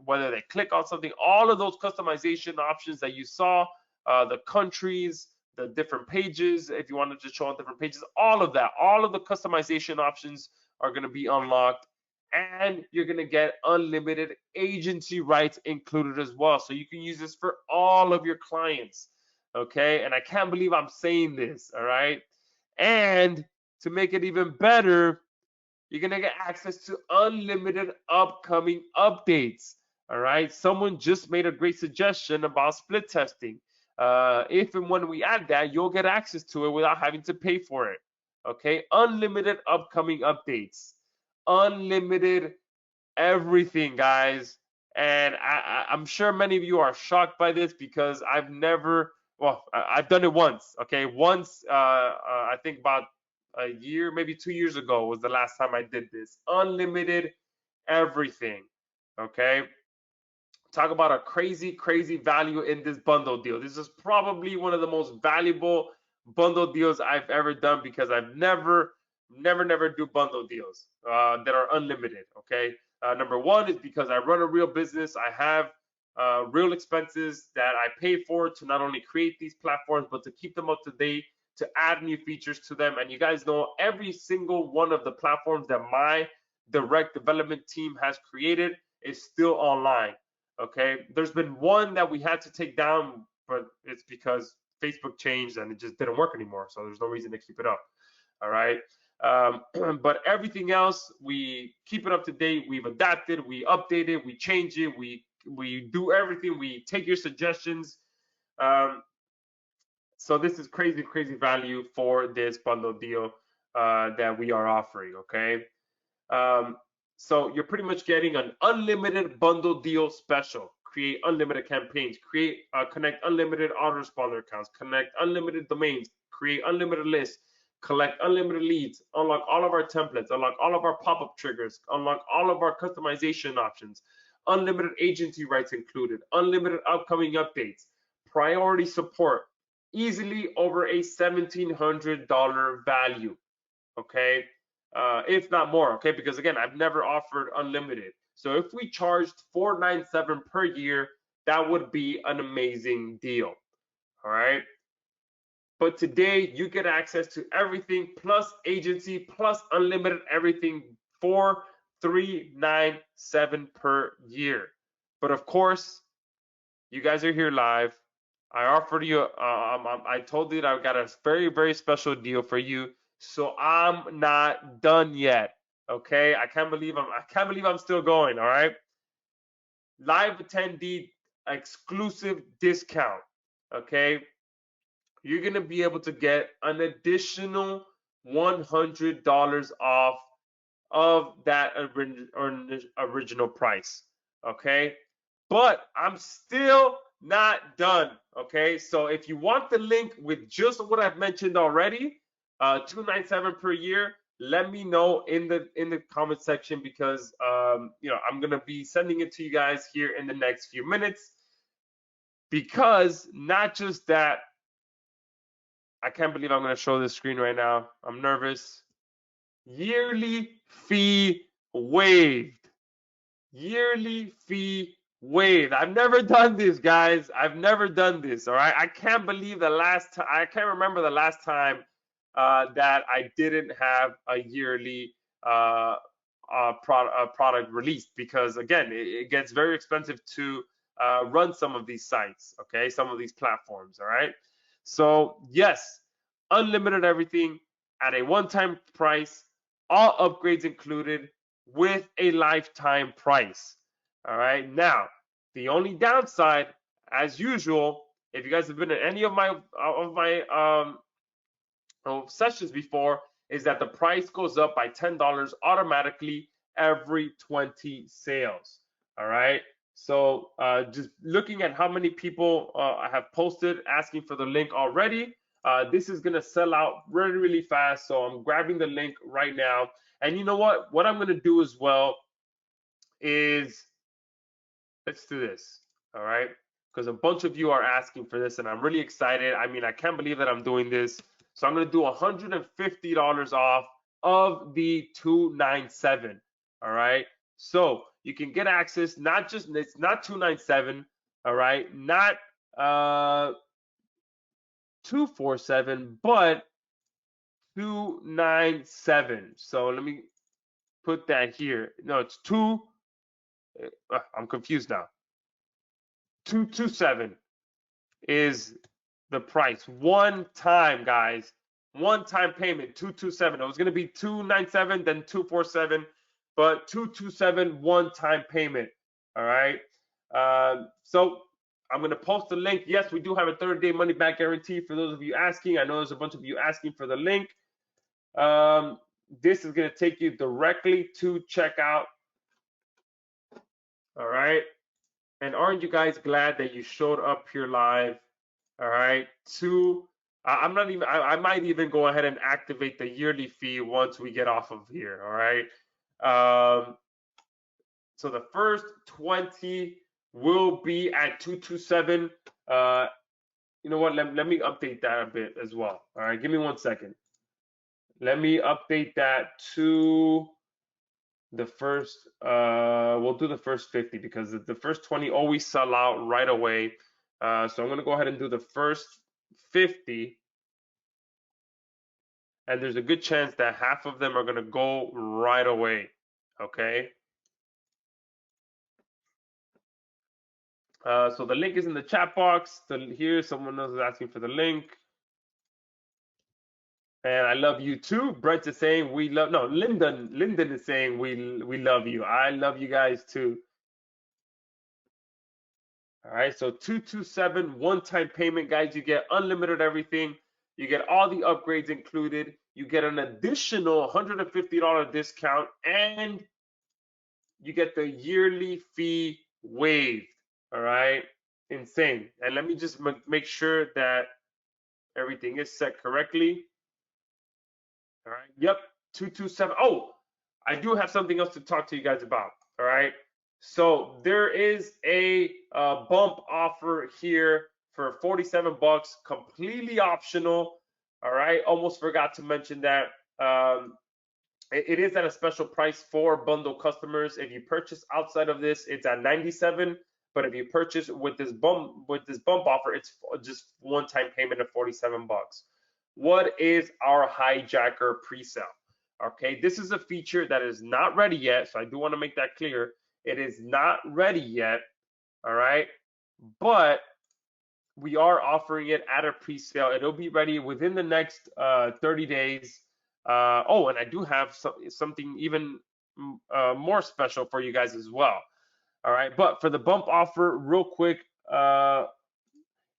whether they click on something, all of those customization options that you saw, the countries, the different pages, if you wanted to show on different pages, all of that, all of the customization options are going to be unlocked, and you're going to get unlimited agency rights included as well. So you can use this for all of your clients. Okay, and I can't believe I'm saying this. All right, and to make it even better, you're going to get access to unlimited upcoming updates. All right, someone just made a great suggestion about split testing. If and when we add that, you'll get access to it without having to pay for it. Okay, unlimited upcoming updates, unlimited everything, guys. And I'm sure many of you are shocked by this, because I've done it once. Okay, once, I think about a year, maybe 2 years ago was the last time I did this. Unlimited everything. Okay, talk about a crazy value in this bundle deal. This is probably one of the most valuable bundle deals I've ever done, because I've never do bundle deals that are unlimited. Okay, number one is because I run a real business. I have real expenses that I pay for to not only create these platforms, but to keep them up to date, to add new features to them. And you guys know every single one of the platforms that my direct development team has created is still online. Okay, there's been one that we had to take down, but it's because Facebook changed and it just didn't work anymore. So there's no reason to keep it up. All right. But everything else, we keep it up to date. We've adapted, we update it, we change it, we do everything. We take your suggestions. So this is crazy value for this bundle deal that we are offering. Okay. So you're pretty much getting an unlimited bundle deal special. create unlimited campaigns, connect unlimited autoresponder accounts, connect unlimited domains, create unlimited lists, collect unlimited leads, unlock all of our templates, unlock all of our pop-up triggers, unlock all of our customization options, unlimited agency rights included, unlimited upcoming updates, priority support, easily over a $1,700 value, okay? If not more, okay? Because again, I've never offered unlimited. So if we charged $497 per year, that would be an amazing deal, all right? But today you get access to everything plus agency plus unlimited everything for $397 per year. But of course, you guys are here live. I offered you, I told you that I got a very, very special deal for you. So I'm not done yet. Okay, I can't believe I'm still going. All right, live attendee exclusive discount. Okay, you're gonna be able to get an additional $100 off of that original price. Okay, but I'm still not done. Okay, so if you want the link with just what I've mentioned already, $297 per year, let me know in the comment section, because you know, I'm gonna be sending it to you guys here in the next few minutes. Because not just that, I can't believe I'm gonna show this screen right now. I'm nervous. Yearly fee waived. Yearly fee waived. I've never done this, guys. I've never done this. All right. I can't believe I can't remember the last time that I didn't have a yearly product released, because again, it gets very expensive to run some of these sites. Okay, some of these platforms. All right. So yes, unlimited everything at a one-time price, all upgrades included, with a lifetime price. All right. Now, the only downside, as usual, if you guys have been in any of my sessions before, is that the price goes up by $10 automatically every 20 sales. All right. So just looking at how many people I have posted asking for the link already, this is gonna sell out really, really fast. So I'm grabbing the link right now. And you know what? What I'm gonna do as well is, let's do this. All right. Because a bunch of you are asking for this, and I'm really excited. I mean, I can't believe that I'm doing this. So I'm gonna do $150 off of the $297. All right. So you can get access, it's not $297, all right, not $247, but $297. So let me put that here. No, it's I'm confused now. $227 is the price. One time, guys. One time payment, $227. It was gonna be $297, then $247, but $227 one time payment. All right. So I'm gonna post the link. Yes, we do have a 30-day money back guarantee for those of you asking. I know there's a bunch of you asking for the link. This is gonna take you directly to checkout. All right. And aren't you guys glad that you showed up here live? All right. I might even go ahead and activate the yearly fee once we get off of here. All right. So the first 20 will be at 227. You know what? Let me update that a bit as well. All right. Give me 1 second. Let me update that to the first, we'll do the first 50, because the first 20 always sell out right away. So I'm going to go ahead and do the first 50, and there's a good chance that half of them are going to go right away. Okay. So the link is in the chat box. Here, someone else is asking for the link. And I love you too. Brett is saying Lyndon is saying we love you. I love you guys too. All right, so 227 one-time payment, guys. You get unlimited everything. You get all the upgrades included. You get an additional $150 discount, and you get the yearly fee waived. All right, insane. And let me just make sure that everything is set correctly. All right, yep, 227. Oh, I do have something else to talk to you guys about. All right, so there is a bump offer here for 47 bucks, completely optional. All right, almost forgot to mention that. It is at a special price for bundle customers. If you purchase outside of this, it's at 97. But if you purchase with this bump offer, it's just one-time payment of 47 bucks. What is our hijacker pre-sale? Okay, this is a feature that is not ready yet, so I do want to make that clear. It is not ready yet, all right? But we are offering it at a pre-sale. It'll be ready within the next 30 days. Oh, and I do have something even more special for you guys as well. All right, but for the bump offer, real quick,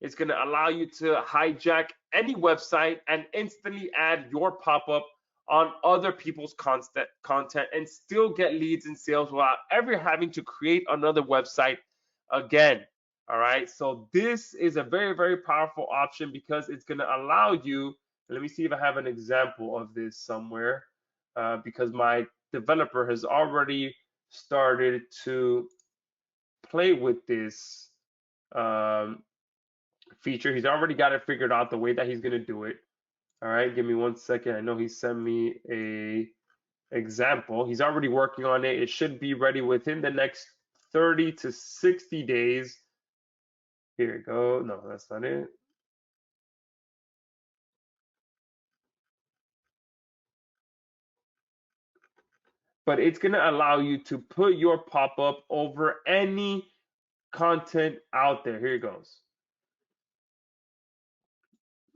it's going to allow you to hijack any website and instantly add your pop-up on other people's content and still get leads and sales without ever having to create another website again. All right, so this is a very, very powerful option because it's going to allow you. Let me see if I have an example of this somewhere, because my developer has already started to play with this feature. He's already got it figured out the way that he's going to do it. All right, give me 1 second. I know he sent me a example. He's already working on it. It should be ready within the next 30 to 60 days. Here we go. No, that's not it. But it's going to allow you to put your pop-up over any content out there. Here it goes.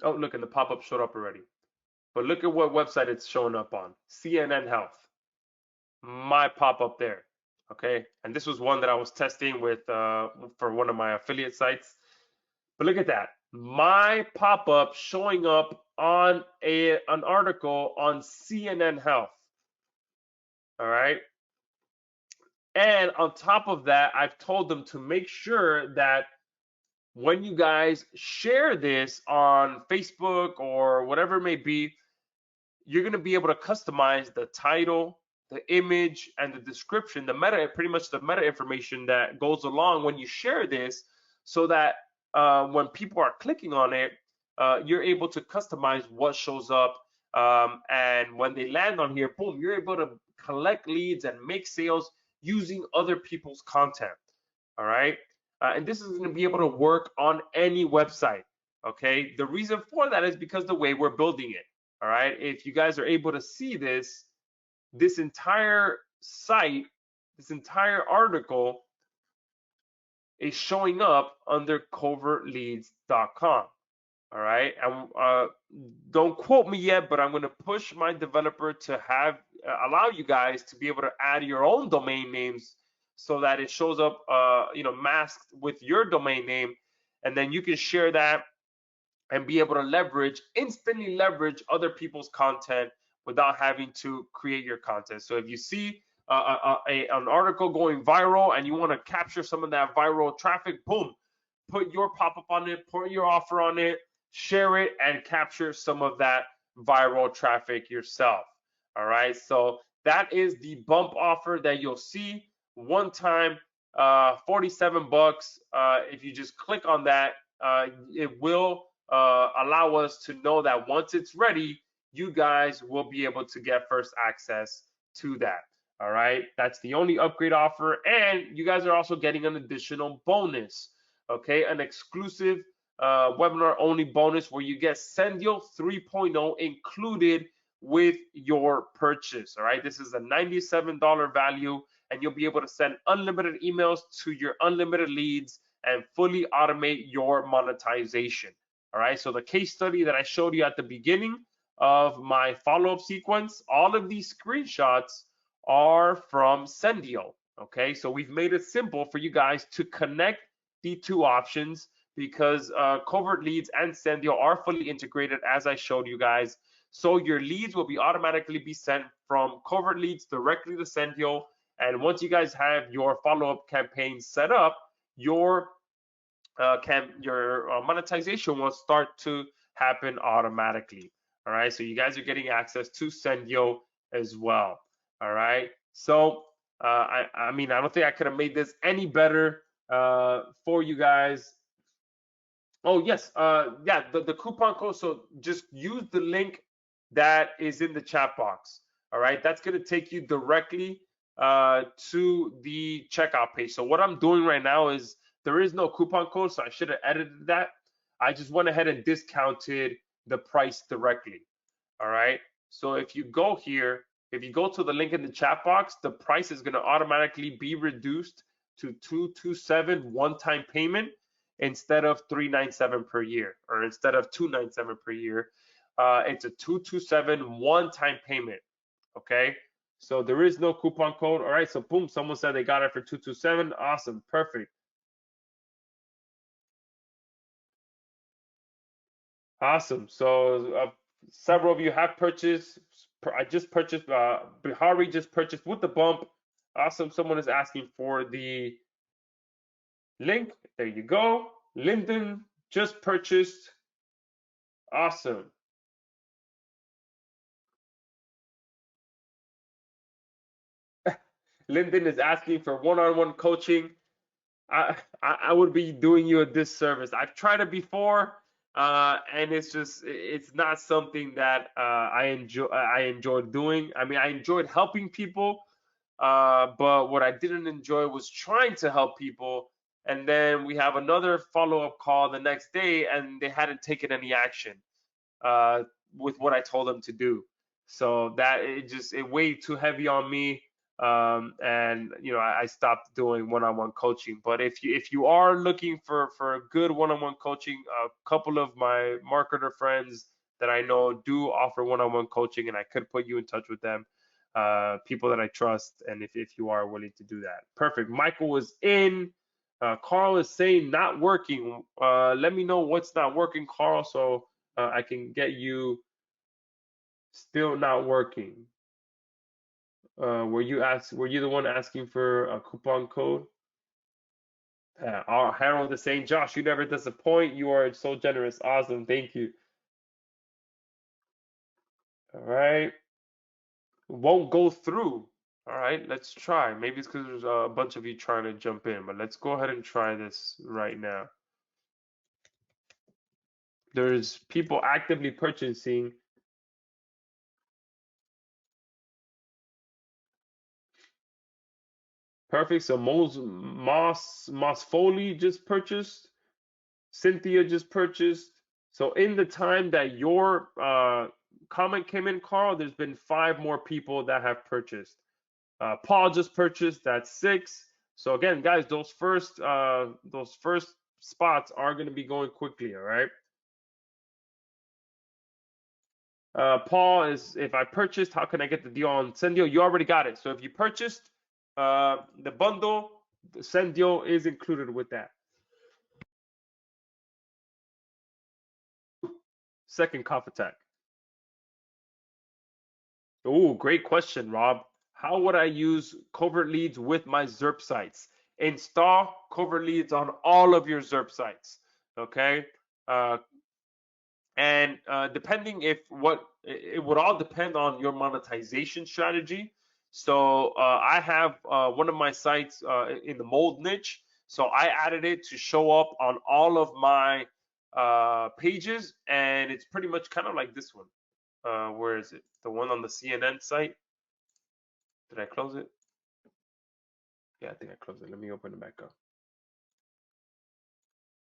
Oh, look, and the pop-up showed up already. But look at what website it's showing up on. CNN Health. My pop-up there. Okay, and this was one that I was testing with for one of my affiliate sites. But look at that. My pop-up showing up on an article on CNN Health. All right. And on top of that, I've told them to make sure that when you guys share this on Facebook or whatever it may be, you're going to be able to customize the title, the image, and the description, the meta, pretty much the meta information that goes along when you share this, so that when people are clicking on it, you're able to customize what shows up. And when they land on here, boom, you're able to collect leads and make sales using other people's content. All right. And this is going to be able to work on any website. Okay. The reason for that is because the way we're building it. All right. If you guys are able to see this, this entire site, this entire article is showing up under covertleads.com. All right, and don't quote me yet, but I'm going to push my developer to have allow you guys to be able to add your own domain names so that it shows up, masked with your domain name, and then you can share that and be able to instantly leverage other people's content without having to create your content. So if you see an article going viral and you want to capture some of that viral traffic, boom, put your pop-up on it, put your offer on it, share it, and capture some of that viral traffic yourself. All right, so that is the bump offer that you'll see one time, 47 bucks. If you just click on that, it will allow us to know that once it's ready, you guys will be able to get first access to that. All right, that's the only upgrade offer, and you guys are also getting an additional bonus. Okay, an exclusive webinar only bonus where you get Sendio 3.0 included with your purchase. All right, this is a $97 value, and you'll be able to send unlimited emails to your unlimited leads and fully automate your monetization. All right, so the case study that I showed you at the beginning of my follow-up sequence, all of these screenshots are from Sendio. Okay, so we've made it simple for you guys to connect the two options because Covert Leads and Sendio are fully integrated, as I showed you guys. So your leads will be automatically be sent from Covert Leads directly to Sendio. And once you guys have your follow-up campaign set up, your monetization will start to happen automatically. All right, so you guys are getting access to Sendio as well. All right, so I mean, I don't think I could have made this any better for you guys. Oh yes, yeah, the coupon code. So just use the link that is in the chat box. All right, that's gonna take you directly to the checkout page. So what I'm doing right now is there is no coupon code, so I should have edited that. I just went ahead and discounted the price directly. All right, so if you go here, if you go to the link in the chat box, the price is gonna automatically be reduced to 227 one-time payment instead of 397 per year, or instead of 297 per year. It's a 227 one-time payment. Okay, so there is no coupon code. All right, so boom, someone said they got it for 227. Awesome, perfect. Awesome. So several of you have purchased. I just purchased. Bihari just purchased with the bump. Awesome. Someone is asking for the link. There you go. Lyndon just purchased. Awesome. Lyndon is asking for one-on-one coaching. I would be doing you a disservice. I've tried it before, and it's not something that I enjoyed doing. I mean, I enjoyed helping people, but what I didn't enjoy was trying to help people. And then we have another follow-up call the next day, and they hadn't taken any action uh, with what I told them to do. So that it weighed too heavy on me, and I stopped doing one-on-one coaching. But if you are looking for a good one-on-one coaching, a couple of my marketer friends that I know do offer one-on-one coaching, and I could put you in touch with them, people that I trust, and if you are willing to do that. Perfect. Michael was in. Carl is saying not working. Let me know what's not working, Carl, so I can get you still not working. Were you the one asking for a coupon code? Harold is saying, Josh, you never disappoint. You are so generous. Awesome. Thank you. All right. Won't go through. All right, let's try. Maybe it's because there's a bunch of you trying to jump in, but let's go ahead and try this right now. There's people actively purchasing. Perfect. So Moss Foley just purchased. Cynthia just purchased. So in the time that your comment came in, Carl, there's been 5 more people that have purchased. Paul just purchased. That's 6. So again, guys, those first spots are going to be going quickly. All right. Paul is, if I purchased, how can I get the deal on Sendio? You already got it. So if you purchased the bundle, the Sendio is included with that. Second cough attack. Oh, great question, Rob. How would I use Covert leads with my ZERP sites? Install Covert leads on all of your ZERP sites. Okay. And depending it would all depend on your monetization strategy. So I have one of my sites in the mold niche. So I added it to show up on all of my pages, and it's pretty much kind of like this one. Where is it? The one on the CNN site. Did I close it? Yeah, I think I closed it. Let me open it back up.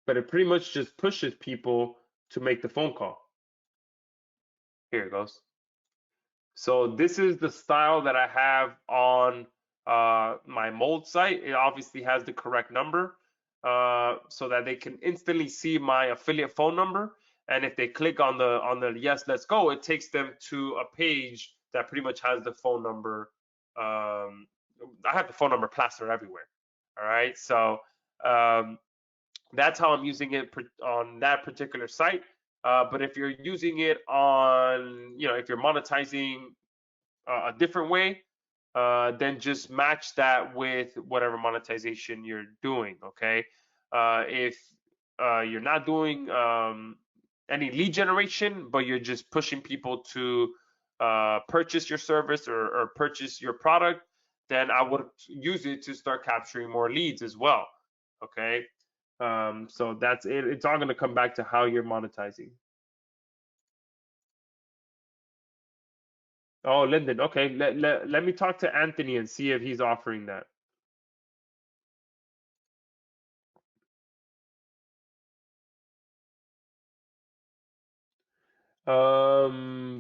But it pretty much just pushes people to make the phone call. Here it goes. So this is the style that I have on my mold site. It obviously has the correct number so that they can instantly see my affiliate phone number. And if they click on the yes, let's go, it takes them to a page that pretty much has the phone number. I have the phone number plastered everywhere. All right, so that's how I'm using it on that particular site. But if you're using it on, if you're monetizing a different way, then just match that with whatever monetization you're doing. Okay. If you're not doing any lead generation, but you're just pushing people to purchase your service or purchase your product, then I would use it to start capturing more leads as well. Okay. So that's it. It's all going to come back to how you're monetizing. Oh, Lyndon. Okay. Let me talk to Anthony and see if he's offering that.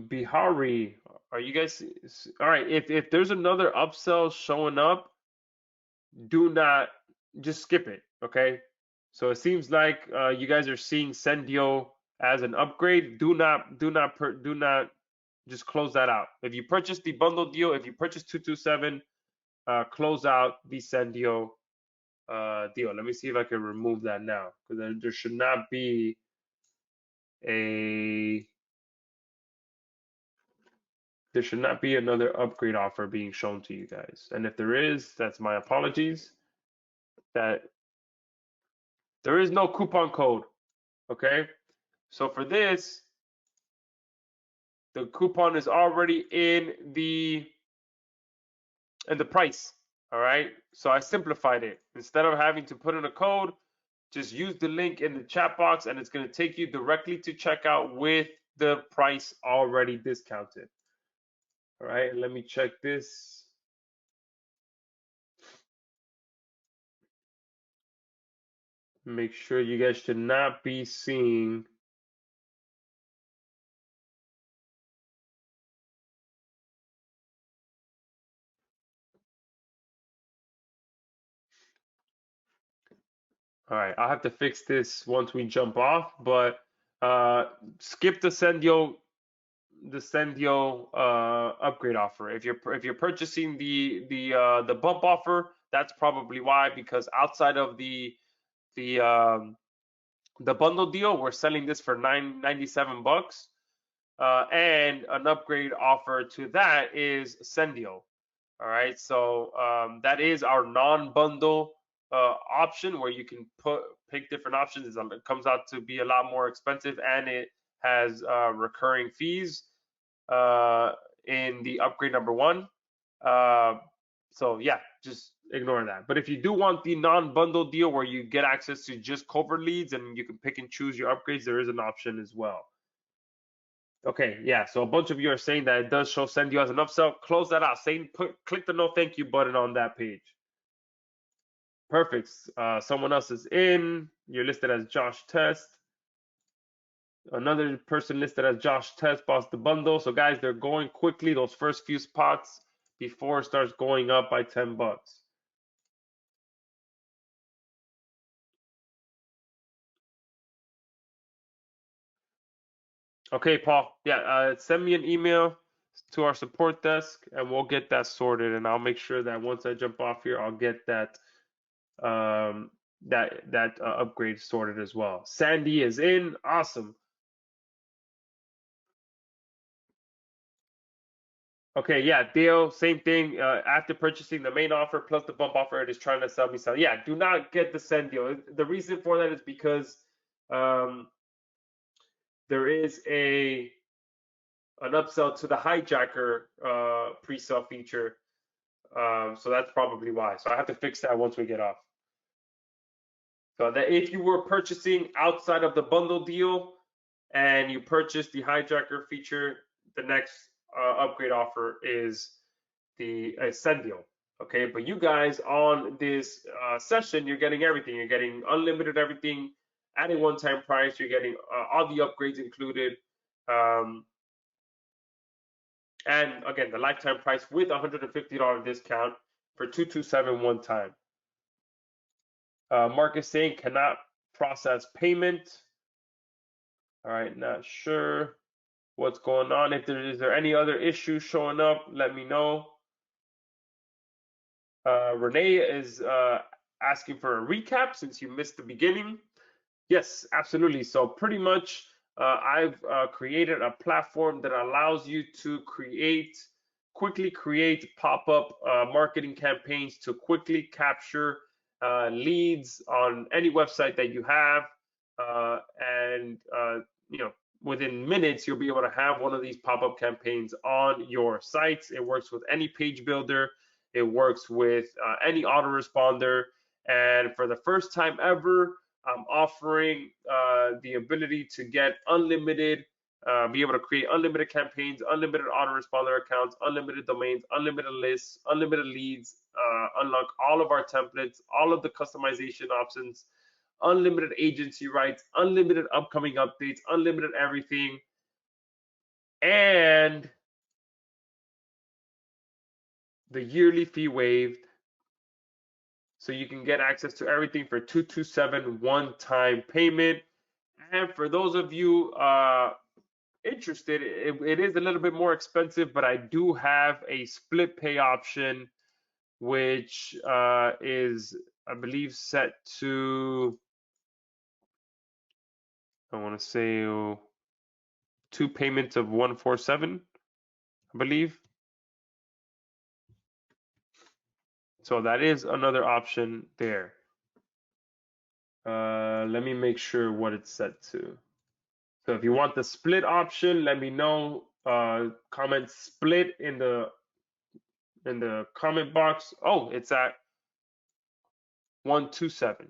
Bihari, are you guys all right? If there's another upsell showing up, do not just skip it, okay? So it seems like you guys are seeing Sendio as an upgrade. Do not just close that out. If you purchase the bundle deal, if you purchase 227, close out the Sendio deal. Let me see if I can remove that now because there should not be a there should not be another upgrade offer being shown to you guys. And if there is, that's my apologies. That there is no coupon code. Okay. So for this, the coupon is already in the price. All right. So I simplified it. Instead of having to put in a code, just use the link in the chat box and it's going to take you directly to checkout with the price already discounted. All right. Let me check this. Make sure you guys should not be seeing all right, I'll have to fix this once we jump off, but skip the Sendio upgrade offer. If you're purchasing the bump offer, that's probably why, because outside of the bundle deal, we're selling this for $97, and an upgrade offer to that is Sendio. All right, so that is our non-bundle option where you can pick different options. It comes out to be a lot more expensive, and it has recurring fees in the upgrade number one. So yeah, just ignore that. But if you do want the non-bundle deal where you get access to just Covert leads and you can pick and choose your upgrades, there is an option as well. Okay, yeah. So a bunch of you are saying that it does show send you as an upsell. Close that out. Click the no thank you button on that page. Perfect. Someone else is in. You're listed as Josh Test. Another person listed as Josh Test bought the bundle. So guys, they're going quickly. Those first few spots before it starts going up by $10. Okay, Paul. Yeah, send me an email to our support desk and we'll get that sorted. And I'll make sure that once I jump off here, I'll get that upgrade sorted as well. Sandy is in. Awesome. Okay, yeah, Dale, same thing. After purchasing the main offer plus the bump offer, it is trying to sell me something. Yeah, do not get the send deal. The reason for that is because there is an upsell to the hijacker pre-sale feature. So that's probably why. So I have to fix that once we get off. So that if you were purchasing outside of the bundle deal and you purchased the hijacker feature, the next upgrade offer is the send deal. Okay, but you guys on this session, you're getting everything. You're getting unlimited everything at a one-time price. You're getting all the upgrades included. And again, the lifetime price with $150 discount for 227 one time. Mark is saying cannot process payment. All right, not sure what's going on. If there is any other issues showing up, let me know. Renee is asking for a recap since you missed the beginning. Yes, absolutely. So pretty much I've created a platform that allows you to quickly create pop-up marketing campaigns to quickly capture leads on any website that you have, and you know, within minutes you'll be able to have one of these pop-up campaigns on your sites. It works with any page builder. It works with any autoresponder. And for the first time ever, I'm offering the ability to get unlimited, be able to create unlimited campaigns, unlimited autoresponder accounts, unlimited domains, unlimited lists, unlimited leads, unlock all of our templates, all of the customization options, unlimited agency rights, unlimited upcoming updates, unlimited everything, and the yearly fee waived. So you can get access to everything for $227 one-time payment. And for those of you interested, it is a little bit more expensive, but I do have a split pay option, which is, I believe, set to, I want to say, 2 payments of $147, I believe. So that is another option there. Let me make sure what it's set to. So if you want the split option, let me know. Comment split in the comment box. Oh, it's at 127.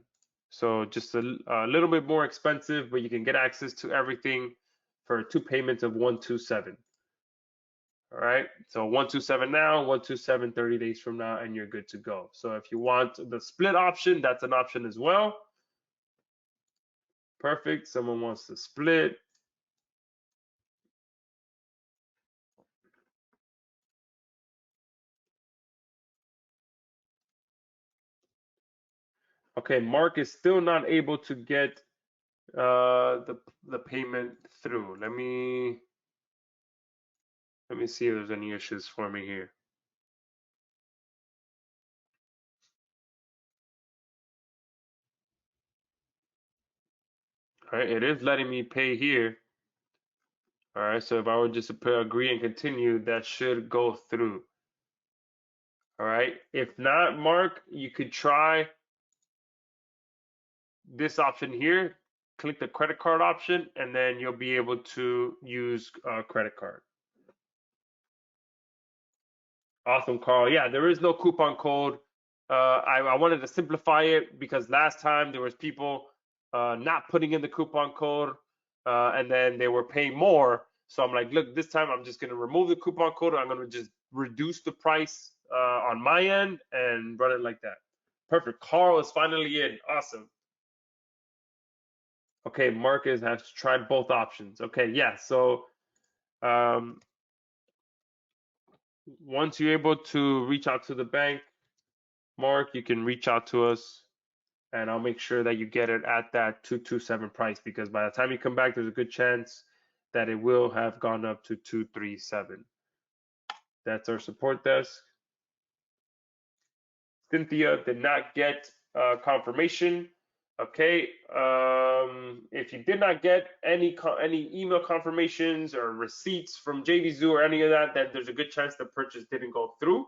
So just a little bit more expensive, but you can get access to everything for 2 payments of 127. All right, so 127 now, 127 30 days from now, and you're good to go. So if you want the split option, that's an option as well. Perfect. Someone wants to split. Okay, Mark is still not able to get the payment through. Let me see if there's any issues for me here. All right, it is letting me pay here. All right, so if I were just to put agree and continue, that should go through. All right, if not, Mark, you could try this option here. Click the credit card option, and then you'll be able to use credit card. Awesome, Carl. Yeah, there is no coupon code. I wanted to simplify it because last time there was people not putting in the coupon code, and then they were paying more. So I'm like, look, this time I'm just going to remove the coupon code. I'm going to just reduce the price on my end and run it like that. Perfect. Carl is finally in. Awesome. Okay, Marcus has tried both options. Okay, yeah. So once you're able to reach out to the bank, Mark, you can reach out to us, and I'll make sure that you get it at that 227 price, because by the time you come back, there's a good chance that it will have gone up to 237. That's our support desk. Cynthia did not get confirmation. Okay, if you did not get any email confirmations or receipts from JVZoo or any of that, then there's a good chance the purchase didn't go through.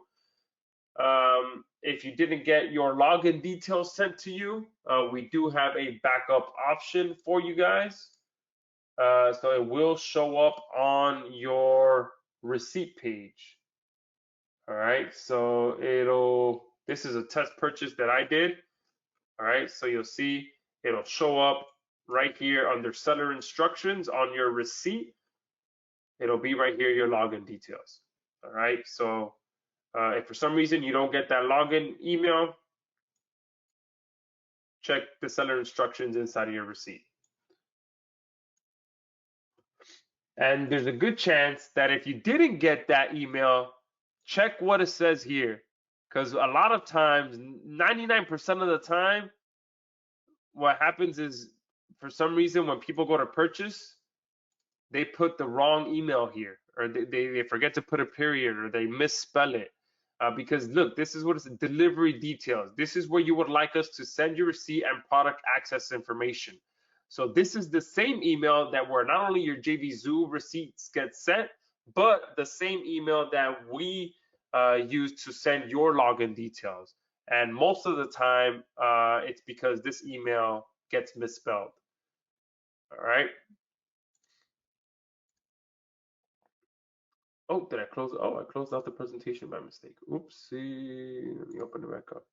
If you didn't get your login details sent to you, we do have a backup option for you guys. So it will show up on your receipt page. All right, so this is a test purchase that I did. All right, so you'll see it'll show up right here under seller instructions on your receipt. It'll be right here, your login details. All right, so if for some reason you don't get that login email, check the seller instructions inside of your receipt. And there's a good chance that if you didn't get that email, check what it says here. Because a lot of times, 99% of the time, what happens is, for some reason, when people go to purchase, they put the wrong email here, or they forget to put a period, or they misspell it. Because look, this is what it's delivery details. This is where you would like us to send your receipt and product access information. So this is the same email that where not only your JVZoo receipts get sent, but the same email that we use to send your login details. And most of the time, it's because this email gets misspelled. All right. Oh, did I close? Oh, I closed out the presentation by mistake. Oopsie. Let me open it back up.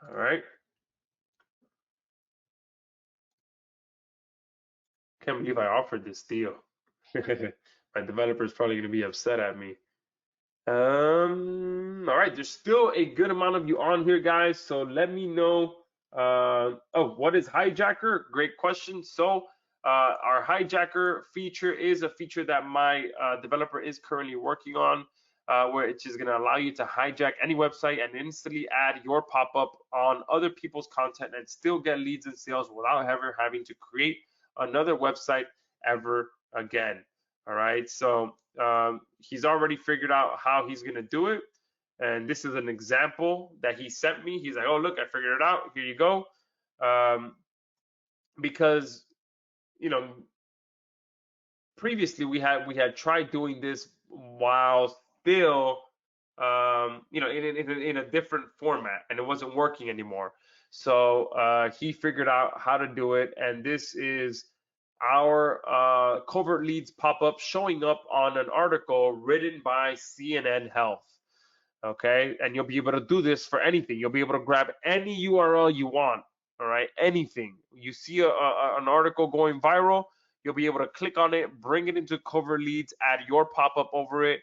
All right. Can't believe I offered this deal. My developer is probably going to be upset at me. All right, there's still a good amount of you on here, guys. So let me know. Oh, what is hijacker? Great question. So our hijacker feature is a feature that my developer is currently working on, where it's just going to allow you to hijack any website and instantly add your pop-up on other people's content and still get leads and sales without ever having to create another website ever again. All right, so he's already figured out how he's going to do it. And this is an example that he sent me. He's like, oh, look, I figured it out. Here you go. Because, you know, previously we had tried doing this while still, in a different format, and it wasn't working anymore. So he figured out how to do it. And this is our covert leads pop-up showing up on an article written by CNN Health. Okay, and you'll be able to do this for anything. You'll be able to grab any URL you want. All right, anything. You see an article going viral, you'll be able to click on it, bring it into covert leads, add your pop-up over it,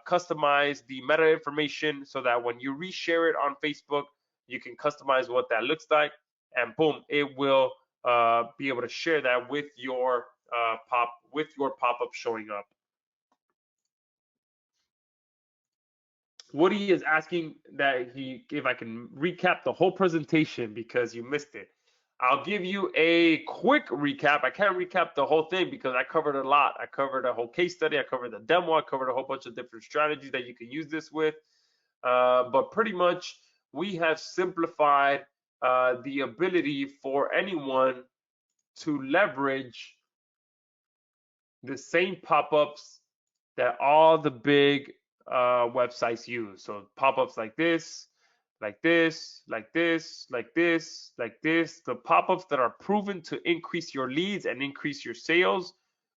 customize the meta information so that when you reshare it on Facebook, you can customize what that looks like, and boom, it will be able to share that with your pop-up showing up. Woody is asking that if I can recap the whole presentation because you missed it. I'll give you a quick recap. I can't recap the whole thing because I covered a lot. I covered a whole case study. I covered the demo. I covered a whole bunch of different strategies that you can use this with. But pretty much we have simplified the ability for anyone to leverage the same pop-ups that all the big websites use. So pop-ups like this, like this, like this, like this, like this, the pop-ups that are proven to increase your leads and increase your sales.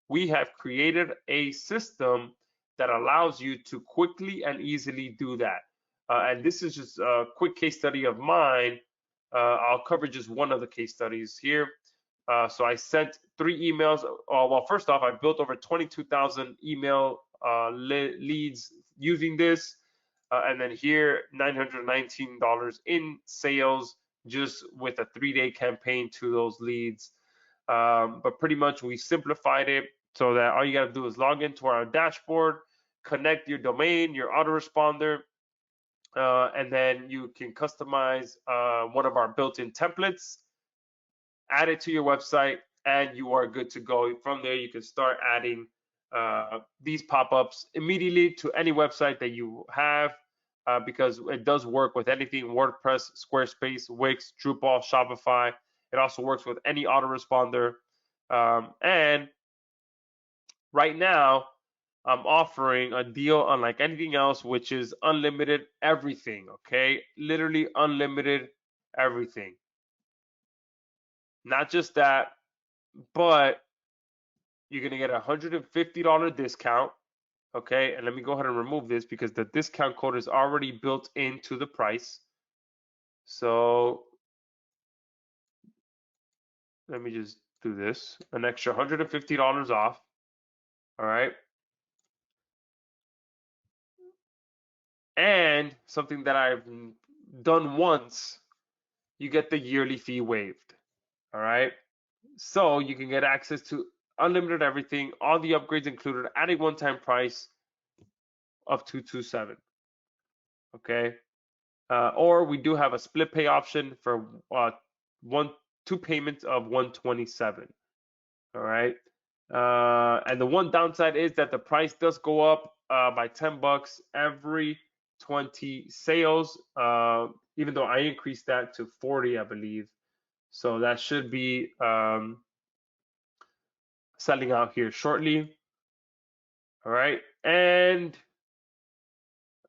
We have created a system that allows you to quickly and easily do that. And this is just a quick case study of mine. I'll cover just one of the case studies here. So I sent 3 emails. Well, first off, I built over 22,000 email leads using this. And then here, $919 in sales just with a 3-day campaign to those leads. But pretty much we simplified it so that all you got to do is log into our dashboard, connect your domain, your autoresponder, and then you can customize one of our built-in templates, add it to your website, and you are good to go. From there, you can start adding these pop-ups immediately to any website that you have, because it does work with anything: WordPress, Squarespace, Wix, Drupal, Shopify. It also works with any autoresponder. And right now, I'm offering a deal unlike anything else, which is unlimited everything. Okay, literally unlimited everything. Not just that, but you're gonna get a $150 discount. Okay, and let me go ahead and remove this because the discount code is already built into the price. So let me just do this, an extra $150 off. All right. And something that I've done once, you get the yearly fee waived. All right. So you can get access to unlimited everything, all the upgrades included at a one-time price of $227. Okay. Or we do have a split pay option for two payments of $127. All right. And the one downside is that the price does go up by $10 every 20 sales, even though I increased that to 40, I believe. So that should be selling out here shortly. All right. And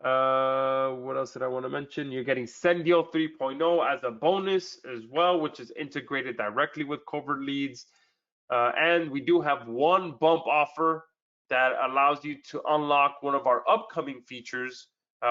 What else did I want to mention? You're getting Send Deal 3.0 as a bonus as well, which is integrated directly with Covert Leads. And we do have one bump offer that allows you to unlock one of our upcoming features,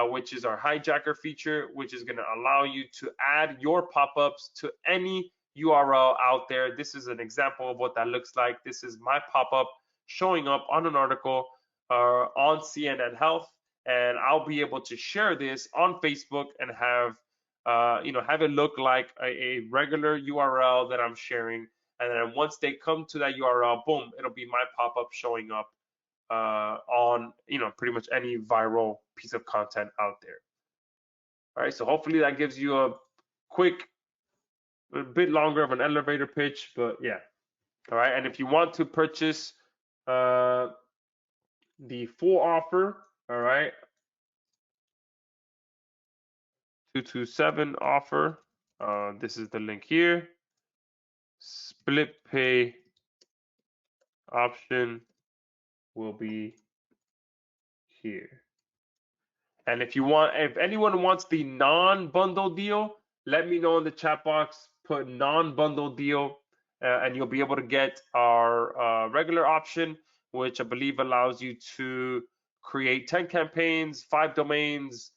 which is our hijacker feature, which is going to allow you to add your pop-ups to any URL out there. This is an example of what that looks like. This is my pop-up showing up on an article on CNN Health, and I'll be able to share this on Facebook and have have it look like a regular URL that I'm sharing. And then once they come to that URL, boom, it'll be my pop-up showing up on pretty much any viral piece of content out there. All right, so hopefully that gives you a bit longer of an elevator pitch, but yeah. All right, and if you want to purchase the full offer, all right, 227 offer, this is the link here. Split pay option will be here. And if anyone wants the non-bundle deal, let me know in the chat box. Put non-bundle deal, and you'll be able to get our regular option, which I believe allows you to create 10 campaigns, 5 domains,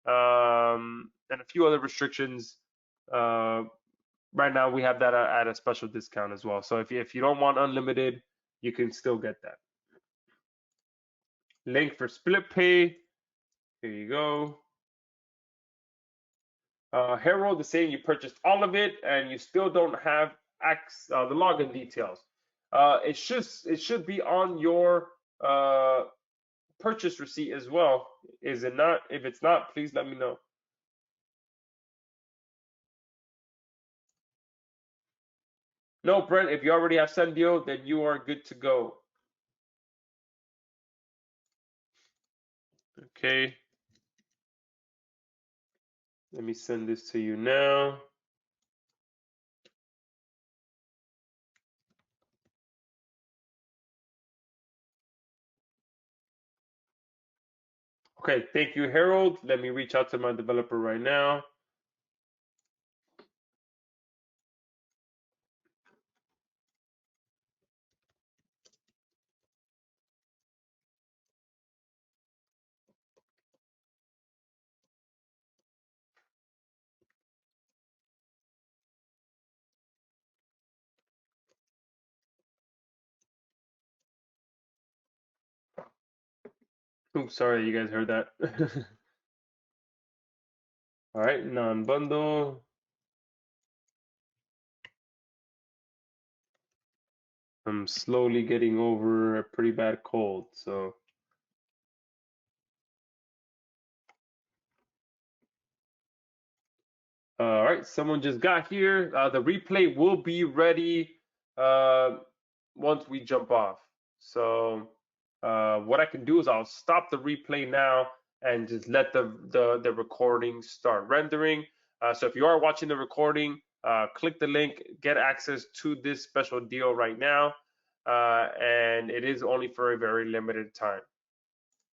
and a few other restrictions. Right now, we have that at a special discount as well. So if you don't want unlimited, you can still get that. Link for split pay. Here you go. Harold is saying you purchased all of it and you still don't have the login details. It should be on your purchase receipt as well. Is it not? If it's not, please let me know. No, Brent, if you already have Send Deal, then you are good to go. Okay. Let me send this to you now. Okay, thank you, Harold. Let me reach out to my developer right now. Oops, sorry, you guys heard that. All right, non-bundle. I'm slowly getting over a pretty bad cold, so. All right, someone just got here. The replay will be ready once we jump off. So what I can do is I'll stop the replay now and just let the recording start rendering. So if you are watching the recording, click the link, get access to this special deal right now, and it is only for a very limited time.